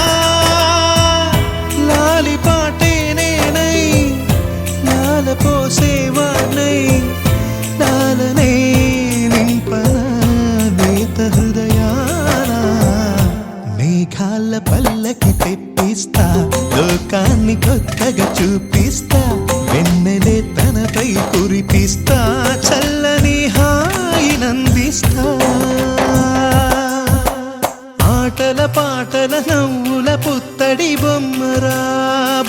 లాలి పాటే నేనై లాల పోసేవాణ్ణై, లాలనే నింపన నేత హృదయాన. మేఘాల పల్లకి తెప్పిస్తా, లోకాన్ని కొత్తగా చూపిస్తా, వెన్నెలే తనపై కురిపిస్తా, చల్లని హాయి నందిస్తా. ఆటల పాటల నవ్వుల పుత్తడి బొమ్మరా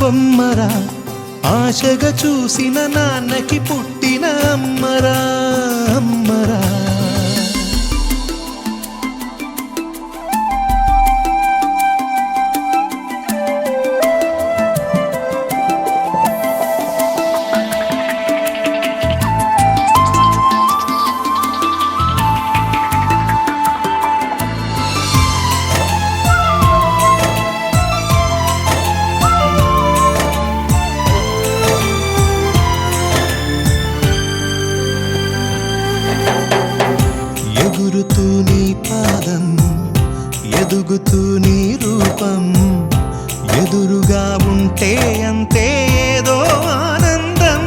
బొమ్మరా. ఆశగా చూసిన నాన్నకి పుట్టిన అమ్మరా అమ్మరా. ఎగురుతూ నీ పాదం, ఎదుగుతూ నీ రూపం, ఎదురుగా ఉంటే అంతే ఏదో ఆనందం.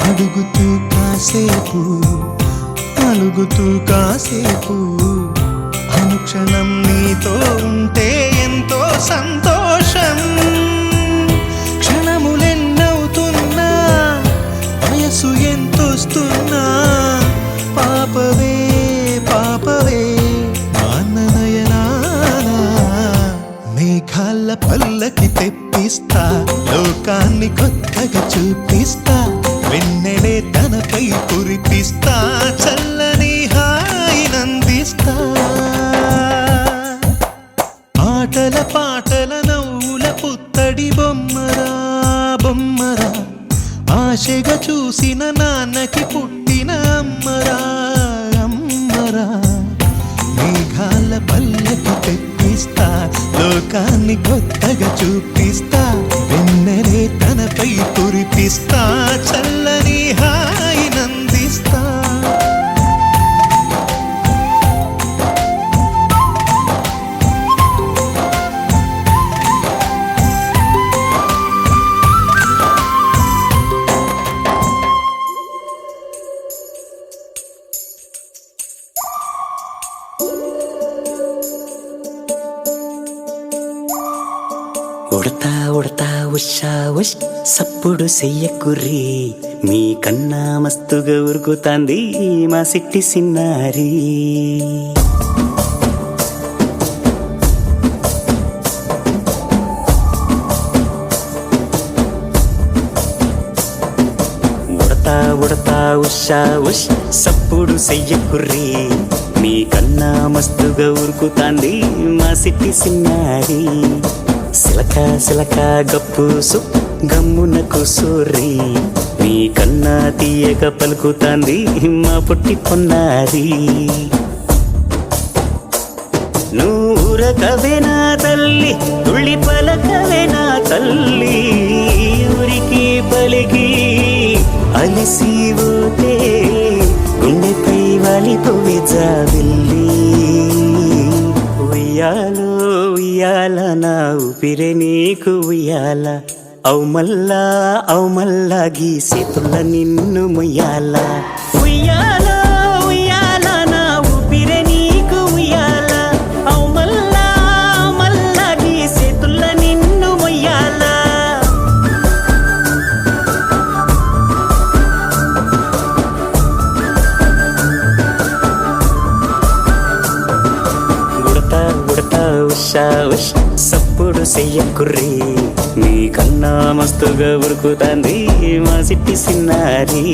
అడుగుతూ కాసేపు, అలుగుతూ కాసేపు, అనుక్షణం నీతో ఉంటే ఎంతో సంతోషం. క్షణములెన్నవుతున్నా, వయసు ఎంతొస్తున్నా, పాపవే పాపవే మాననయనానా. మేఘాల పల్లకి తెప్పిస్తా, లోకాన్ని కొత్తగా చూపిస్తా, వెన్నెలే తనపై కురిపిస్తా, చల్లని హాయి నందిస్తా. ఆటల పాటల నవ్వుల పుత్తడి బొమ్మరా బొమ్మరా. ఆశగా చూసిన నాన్నకి పుట్టిన అమ్మరా అమ్మరా. మేఘాల పల్లకి తెప్పిస్తా, లోకాన్ని కొత్తగా చూపిస్తా, వెన్నెలే తనపై కురిపిస్తా, చల్లని హాయి నందిస్తా. ఉడతా ఉడతా ఉషా ఉష్ సప్పుడు చెయ్యకుర్రి, మీ కన్నా మస్తుగా ఉరుకుతాంది మా సిట్టి సిన్నారి. ఉడతా ఉడతా ఉషా ఉష్ సప్పుడు చెయ్యకుర్రి, మీ కన్నా మస్తుగా ఉరుకుతాంది మా సిట్టి సిన్నారి. సిలక సిలక గప్పుసు గమ్మున కూసోర్రి నీ కన్నా తీయక పలుకుతాంది మా పుట్టి పొన్నారి నూరకవే నా తల్లి తుళ్ళి పలకవే నా తల్లి ఊరికి పలికి అలిసిపోతే గుండెపై వాలిపోవే జాబిల్లి ఉయ్యాలో ఉయ్యాల నా ఊపిరే నీకు ఉయ్యాల అవు మల్లా గీసేతుల్ల నిన్ను ముయ్యాల ఉయ్యాల ఉయ్యాల నా ఊపిరే నీకు ఉయ్యాల అవు మల్లా గీసేతుల్ల నిన్ను ముయ్యాల ఉడతా ఉషా ఉష్ సప్పుడు చెయ్యకుర్రి నీ కన్నా మస్తుగా ఉరుకుతాంది మా సిట్టి సిన్నారి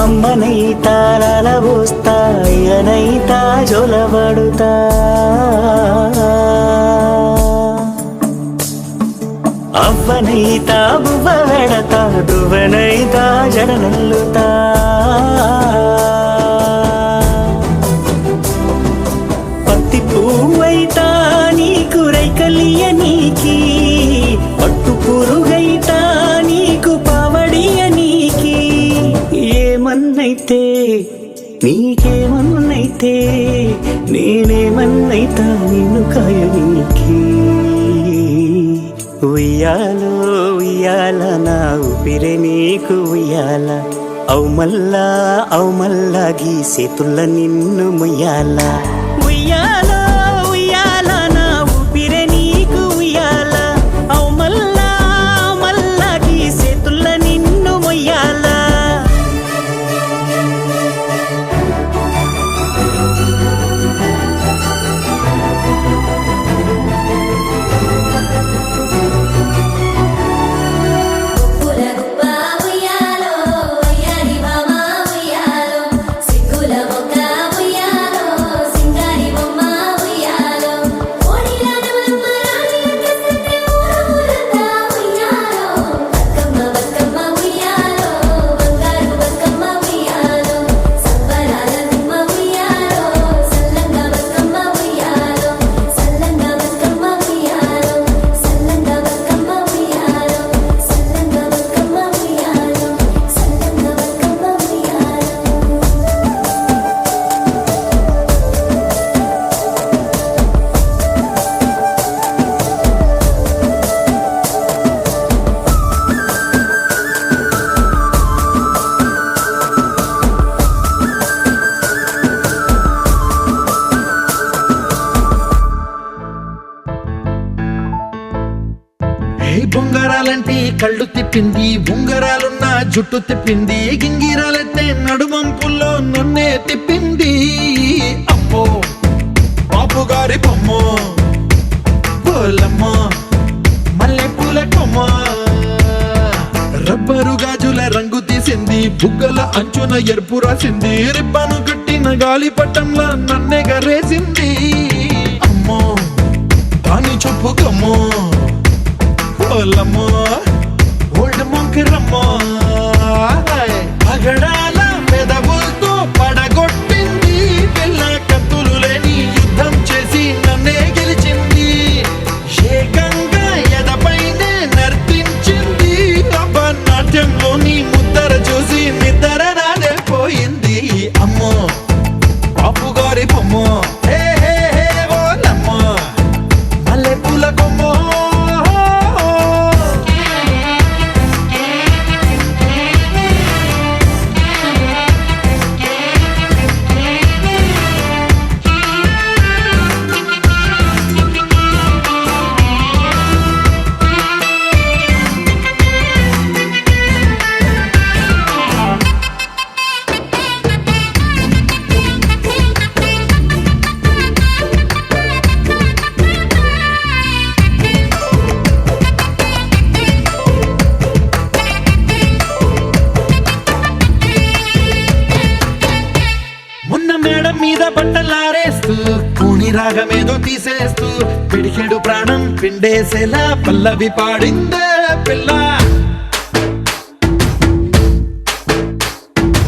అమ్మనైతా లాలబోస్తా అయ్యనైతా జొలబడుతా అవ్వనైతా బువ్వ వెడతా దువ్వనైతా జడనల్లుతా పత్తి పువ్వైతా నీకు రైకలియ నీకి పట్టు పురుగైతా నీకు పావడియ నీకి ఏమన్నైతే నీకేమన్నైతే నేనేమన్నైతా నిన్ను కాయనికి ఉయ్యాలో ఉయ్యాల నా ఊపిరే నీకు ఉయ్యాల అవు మల్లా గీసేతుల్ల నిన్ను ముయ్యాల ఉయ్యాలో ఉయ్యాల నా ఊపిరే నీకు ఉయ్యాల అవు మల్లా గీసేతుల్ల నిన్ను ముయ్యాల ఉప్పుల గుప్ప ఉయ్యాలో అయ్యారి మామ ఉయ్యాలో సిగ్గుల మొక్క ఉయ్యాలో సింగారి బొమ్మ ఉయ్యాలో ఓడిలాన బొమ్మ రాణి కసంటే ఊరంతా ఉయ్యాలో బతుకమ్మ ఉయ్యాలో బంగారు బతుకమ్మ ఉయ్యాలో సంబరాల గుమ్మ ఉయ్యాలో సల్లంగా బతుకమ్మ ఉయ్యాలో సల్లంగా బతుకమ్మ ఉయ్యాలో సల్లంగా బతుకమ్మ ఉయ్యాలో సల్లంగా బతుకమ్మ ఉయ్యాలో సల్లంగా బతుకమ్మ ఉయ్యాలో ఏ బొంగరాలంటే కళ్ళు తిప్పింది బొంగరాలున్న జుట్టు తిప్పింది గింగిరాలెత్తే నడుమంపుల్లో నన్నే తిప్పింది అమ్మో బాపు గారి బొమ్మ పోలమ్మ మల్లె పూల కొమ్మ రబ్బరు గాజుల రంగు తీసింది బుగ్గల అంచున ఎరుపు రాసింది రిబ్బను కట్టిన గాలి పట్టంలా నన్నే గరేసింది అమ్మో దాని చెప్పుకమ్మో పోలమ్మో ఓల్డ్ మొంకిరమ్మో పగడాల పెదవులతో పడగొట్టింది పిల్ల కత్తులు లేని యుద్ధం చేసి నన్నే గెలిచింది ఏకంగా ఎదపైనే నర్తించింది నాట్యంలోని ముద్దర చూసి నిద్ర నాదే పోయింది అమ్మో బాపు గారి బొమ్మ హే హే హే ఓలమ్మో మల్లె పూల కొమ్మో రాగమేదో తీసేస్తూ పిడికెడు ప్రాణం పిండేసేలా పల్లవి పాడిందే పిల్ల.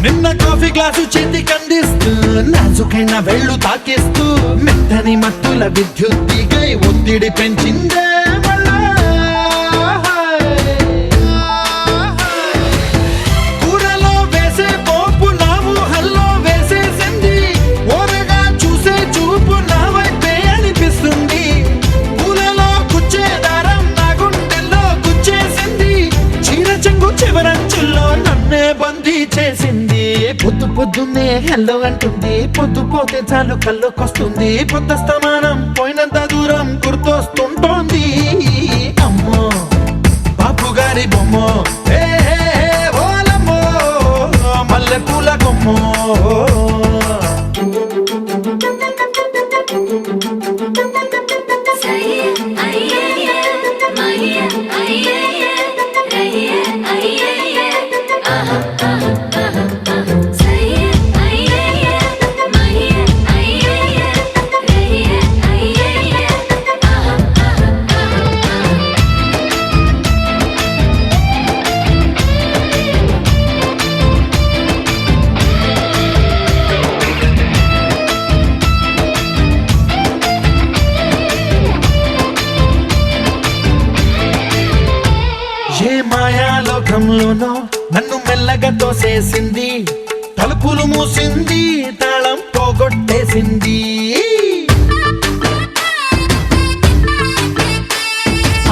నిన్న కాఫీ గ్లాసు చేతి కందిస్తూ నాజుకైన వెళ్ళు తాకేస్తూ మెత్తని మత్తుల విద్యుత్తికై ఒత్తిడి పెంచిందే మళ్ళా. కూరలో వేసే పోపు నా ఊహల్లో వేసేసింది, ఓరగా చూసే చూపు నా వైపే అనిపిస్తుంది. పూలలో గుచ్చే దారం నా గుండెల్లో గుచ్చేసింది, చీర చెంగు చివరంచుల్లో నన్నే బందీ చేసింది. పొద్దు పొద్దున్నే హెల్లో అంటుంది, పొద్దు పోతే చాలు కళ్ళొకొస్తుంది. పొద్దస్తమానం పోయినంత దూరం గుర్తొస్తుంటోంది. అమ్మో బాపు గారి బొమ్మో, ఏ ఓలమ్మో మల్లె పూల కొమ్మో. సయ్యే అయ్యయ్యే మయ్యే అయ్యయ్యే రయ్యే అయ్యయ్యే ఆహా ఆహా ఆహా. సయ్యే అయ్యయ్యే మయ్యే అయ్యయ్యే రయ్యే అయ్యయ్యే ఆహా ఆహా ఆహా. ఏ మాయాలోకంలోనో నన్ను మెల్లగా తోసేసింది, తలుపులు మూసింది, తాళం పోగొట్టేసింది.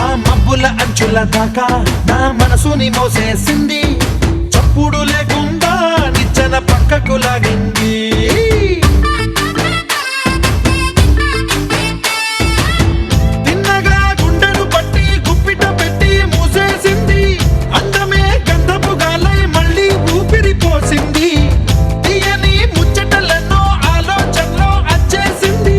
ఆ మబ్బుల అంచుల దాకా నా మనసుని మోసేసింది, చప్పుడు లేకుండా నిచ్చెన పక్కకు లాగింది. తిన్నగా గుండెను పట్టి గుప్పిట పెట్టి మూసేసింది, అందమే గంధపు గాలై మళ్ళీ ఊపిరి పోసింది. తీయని ముచ్చటలెన్నో ఆలోచనలో అచ్చేసింది,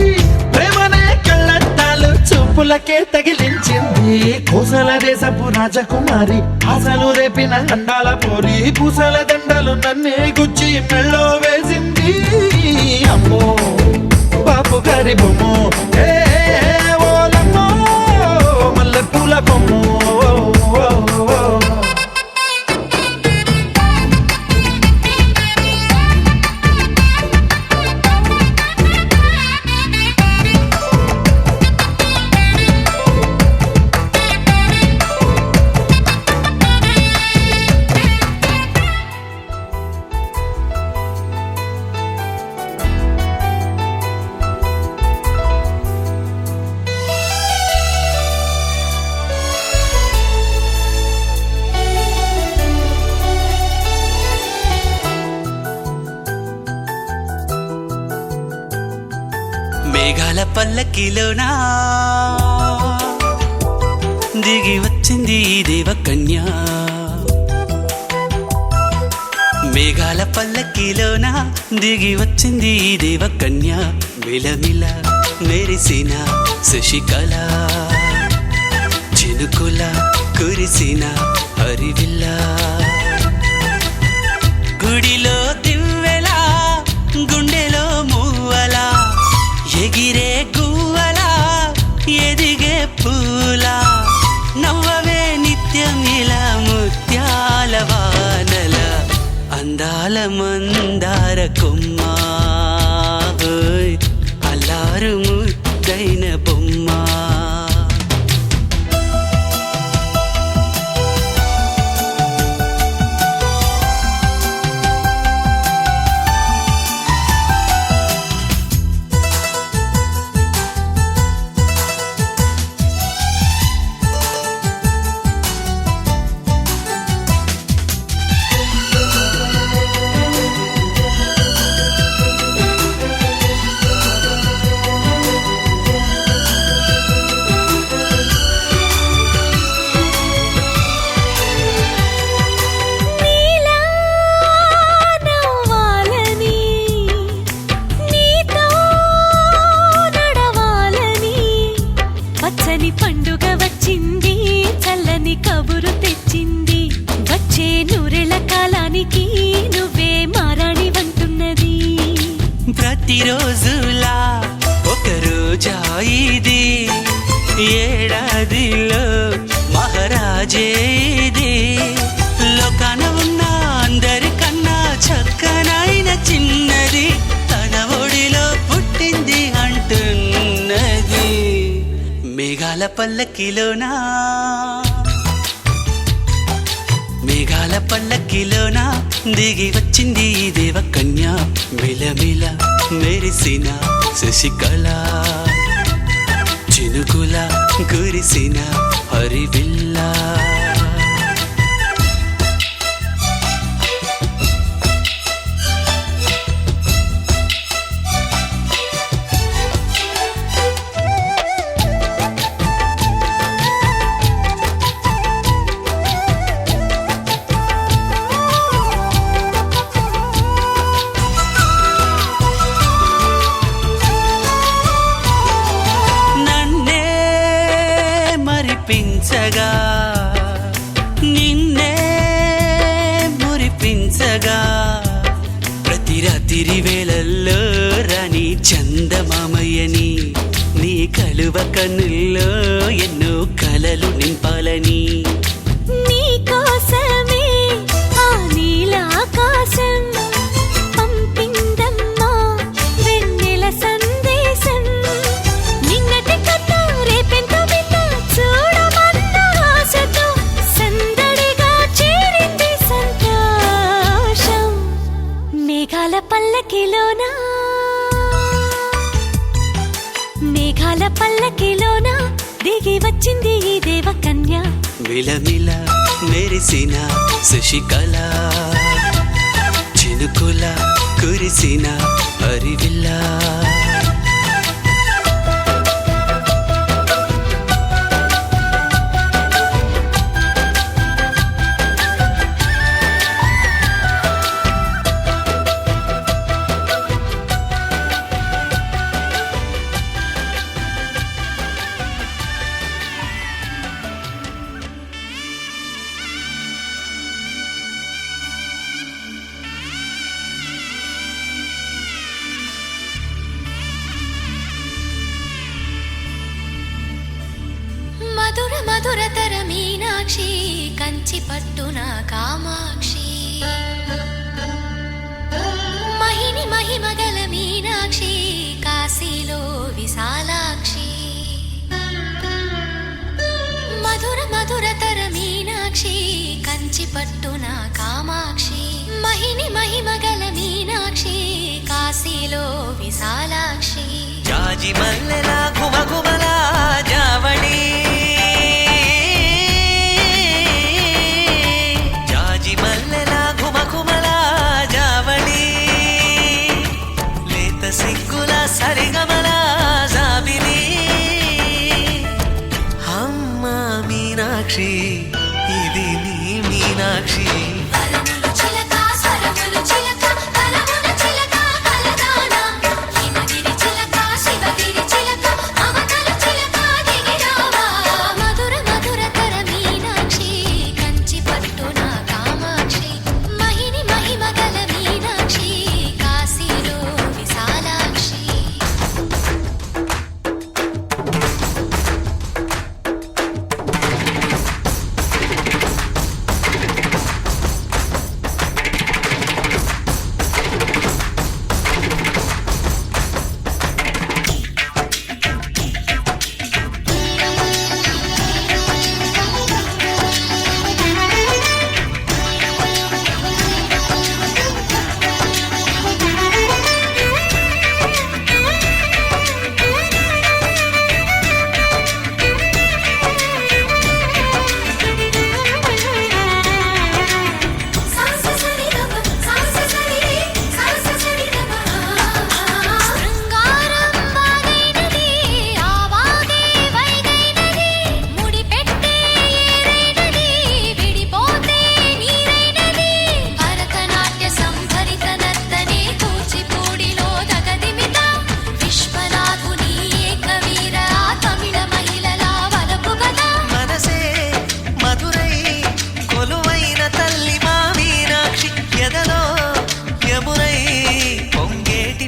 ప్రేమనే కళ్ళట్టాలు చూపులకే తగిలించింది. కోసల దేశపు రాజకుమారి ఆశలు రేపిన అండాల పోరి, పూసల దండలు నన్నే గుచ్చి మెళ్ళో వేసింది. అమ్మో బాపు గారి బొమ్మో, ఏ ఓలమ్మో మల్లె పూల కొమ్మో. మేఘాల పల్లకిలోనా దిగి వచ్చింది ఈ దేవకన్య. మేఘాల పల్లకిలోనా దిగి వచ్చింది ఈ దేవకన్య. మిలమిల మెరిసిన శశికళ, చినుకుల కురిసిన హరివిల్ల. గుడిలో దివ్వెలా గుండెలో మూవలా, ఎగిరే గువ్వలా ఎదిగే పూలా. నవ్వవే నిత్యమిలా ముత్యాల వానల, అందాల మందార కొమ్మ, అల్లారు ముద్దైన బొమ్మ. ప్రతిరోజులా ఒక రోజు పూజా ఇది ఏడాదిలో మహారాజే ఇది లోకాన ఉన్న అందరికన్నా చక్కనైన చిన్నది తన ఒడిలో పుట్టింది అంటున్నది మేఘాల పల్లకిలోనా మేఘాల పల్లకిలోన దిగి వచ్చింది ఈ దేవకన్య మిలమిల మెరిసిన శశికళ చినుకుల కురిసిన హరివిల్లా మరిపించగా నిన్నే మురిపించగా ప్రతి రాత్రి వేళల్లో రాణి చందమామయ్యని నీ కలువ కన్నుల్లో ఎన్నో కలలు నింపాలని నీకోసమే ఆ నీలాకాశం పంపిందమ్మా వెన్నెల సందేశం నిన్నటి కథ రేపెంతో బిడ్డ చూడమన్న ఆశతో సందడిగా చేరింది సంతోషం మేఘాల పల్లకిలోనా మేఘాల పల్లకిలోన దిగి వచ్చింది ఈ దేవకన్య మిలమిల మెరిసిన శశికళ చినుకుల కురిసిన హరివిల్లా మధుర మధురతర మీనాక్షి కంచి పట్టున కామాక్షి మహిని మహిమగల మీనాక్షి కాశీలో విశాలాక్షి మధుర మధురతర మీనాక్షి కంచి పట్టున కామాక్షి మహిని మహిమగల మీనాక్షి కాశీలో విశాలాక్షి జాజి మల్లెల ఘుమఘుమల జావళి జాజి మల్లెల ఘుమఘుమల జావళి లేత సిగ్గుల సరిగమల జాబిలి అమ్మ మీనాక్షి ఇది నీ మీనాక్షి వరములు చిలక స్వరములు చిలక కలముల చిలక కలదానా హిమగిరి చిలక శివగిరి చిలక అవతల చిలక దిగిరావా మధుర మధురతర మీనాక్షి కంచి పట్టున కామాక్షి మహిని మహిమగల మీనాక్షి కాశీలో విశాలాక్షి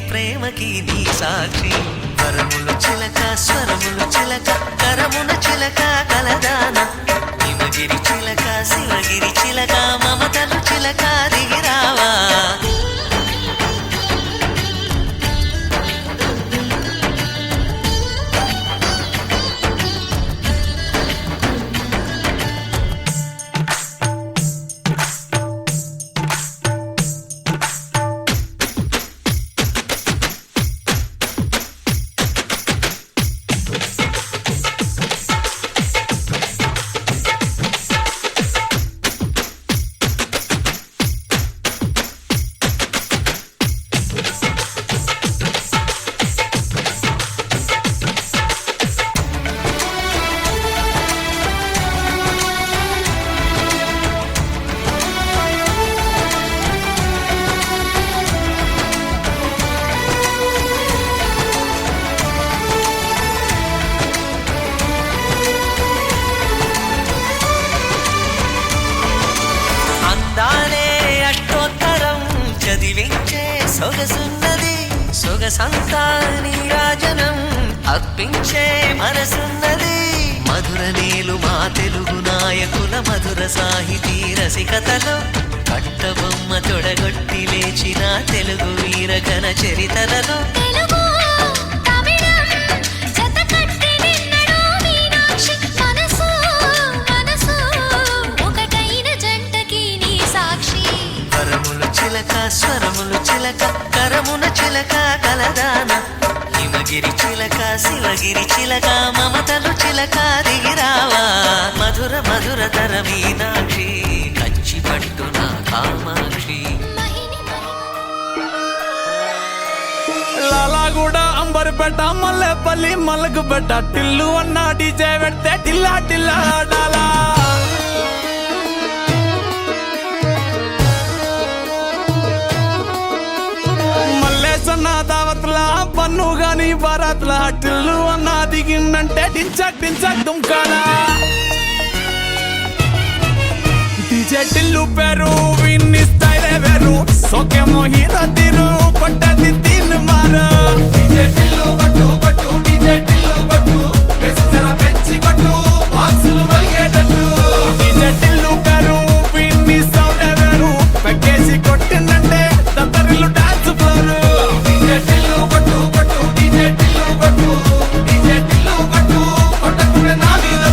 ప్రేమకి నీ సాక్షి వరముల చిలక స్వరములు చిలక కరమున చిలక కలదాన హిమగిరి చిలక శివగిరి చిలక మమతలు చిలక దిగిరావా సొగసున్నది సొగసంతా నీరాజనం అర్పించే మనసున్నది మధుర నీలు మా తెలుగు నాయకుల మధుర సాహితీ రసికతలో కట్టబొమ్మ తొడగొట్టి లేచిన తెలుగు వీరగణ చరితలలో తెలుగు తమిళం జతకట్టి నిన్నడు మీనాక్షి మనసు మనసు ఒకటైన జంటకి నీ సాక్షి వరములు చిలక స్వరములు చిలక కరమున చిలక కలదాన హిమగిరి చిలక శివగిరి చిలక మమతలు చిలక దిగిరావా మధుర మధుర తర మీనాక్షి కంచి పట్టున కామాక్షి లాలాగూడ అంబర్పేట మల్లెపల్లి మలకపేట టిల్లు అన్న డీజే పెడితే టిల్లా టిల్లా డాలా మల్లేసన్న దావత్ల పన్ను గాని బారాత్ల టిల్లు అన్న దిగిందంటే టించక్ టించక్ దుంకాలా డీజే టిల్లు పేరు విన్ని స్టైల్ వేరు సోకేమో హీరో తీరు కొట్టది తీన్ మారు డీజే టిల్లు పట్టు పట్టు డీజే టిల్లు పట్టు పెసర పెంచి కొట్టు బాక్సులు మలిగేటట్టు డీజే టిల్లు పేరు విన్ని సౌండ్ వేరు పెక్కేసి కొట్టిందంటే దత్తరిల్లు డాన్స్ ఫ్లోర్ డీజే టిల్లు పట్టు పట్టు డీజే టిల్లు పట్టు డీజే టిల్లు పట్టు కొట్టకునే నా మీద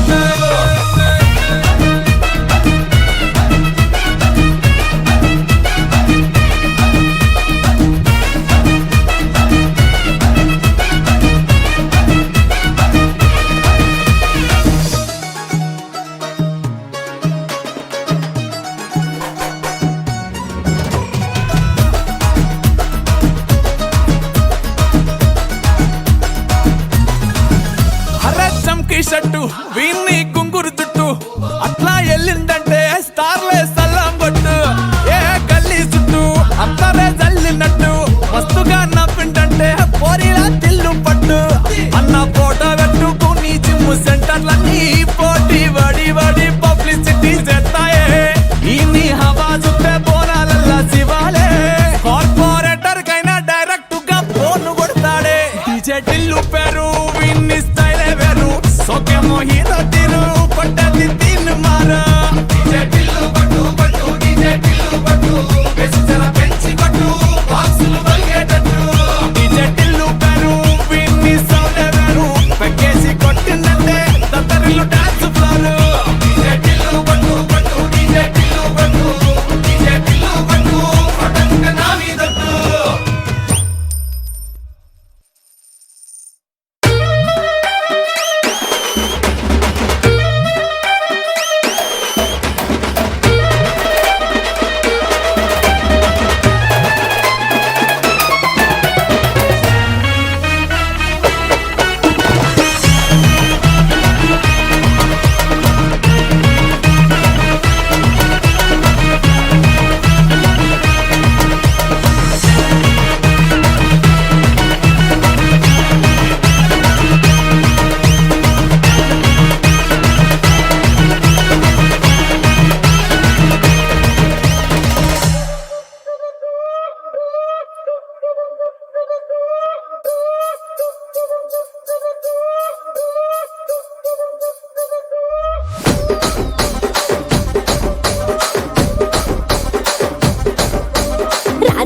షట్టు వీన్ని కుంగురు చుట్టూ అట్లా వెళ్ళిందంటే స్టార్లే సల్లం కొట్టు ఏ గల్లీ చుట్టూ అంతరే జల్లినట్టు మస్తుగా నవ్విందంటే పోరిలా తిల్లు పట్టు అన్న ఫోటో పెట్టుకుని జిమ్ సెంటర్లన్నీ పోటీ వడి వడి పబ్లిసిటీ చేస్తాయే ఈ హవా చుట్టే బోనాలల్లా శివాలే కార్పొరేటర్ కైనా డైరెక్ట్ గా ఫోన్ కొడతాడే డీజే టిల్లు పేరు విన్ని స్టైల్ వేరు సోకేమో హీరో తీరు కొట్టది తీన్ మారా డీజే టిల్లు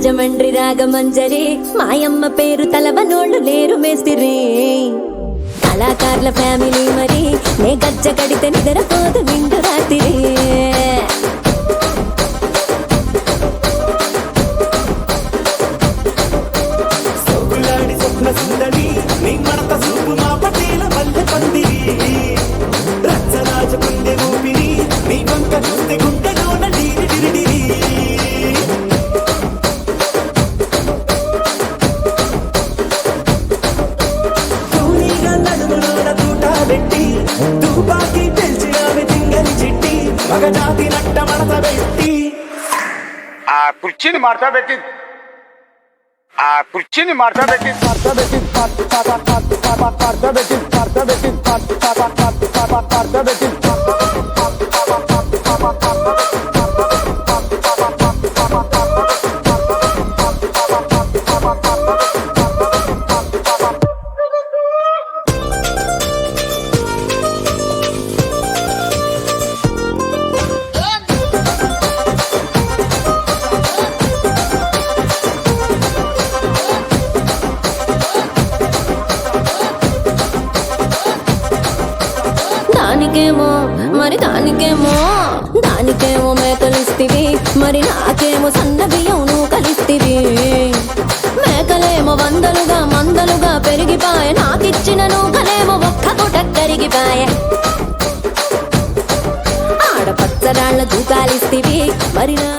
రాజమండ్రి రాగమంజరి మాయమ్మ పేరు తలవనోళ్ళు లేరు మేస్తిరి కళాకారుల ఫ్యామిలీ మరి నే గజ్జ కడితే నిద్రపోదు నిండు రాత్రి సోకులాడి స్వప్న సుందరి నీ మడత సూపు మా పటేల వల్ల పందిరి రచ్చరాజ పుండె ఊపిరి నీ వంక చూస్తే గుండెలోన డీరి డిరిడిరి తూనీగా నడుములోన తూట పెట్టి తుపాకి పెంచినావి తింగని చిట్టి మగజాతి నట్ట మడత పెట్టి ఆ కుర్చీని మార్తా పెట్టి ఆ కుర్చీని మార్తా పెట్టి దానికేమో మరి దానికేమో మేకలిస్తివి మరి నాకేమో సన్న బియ్యం నువ్వు కలిస్తివి మేకలేమో మందలుగా పెరిగిపాయే నాకిచ్చిన నూకలేమో ఒక్క పూట కరిగిపాయే ఆడపచ్చరాళ్ళ దూకాలిస్తివి మరి నా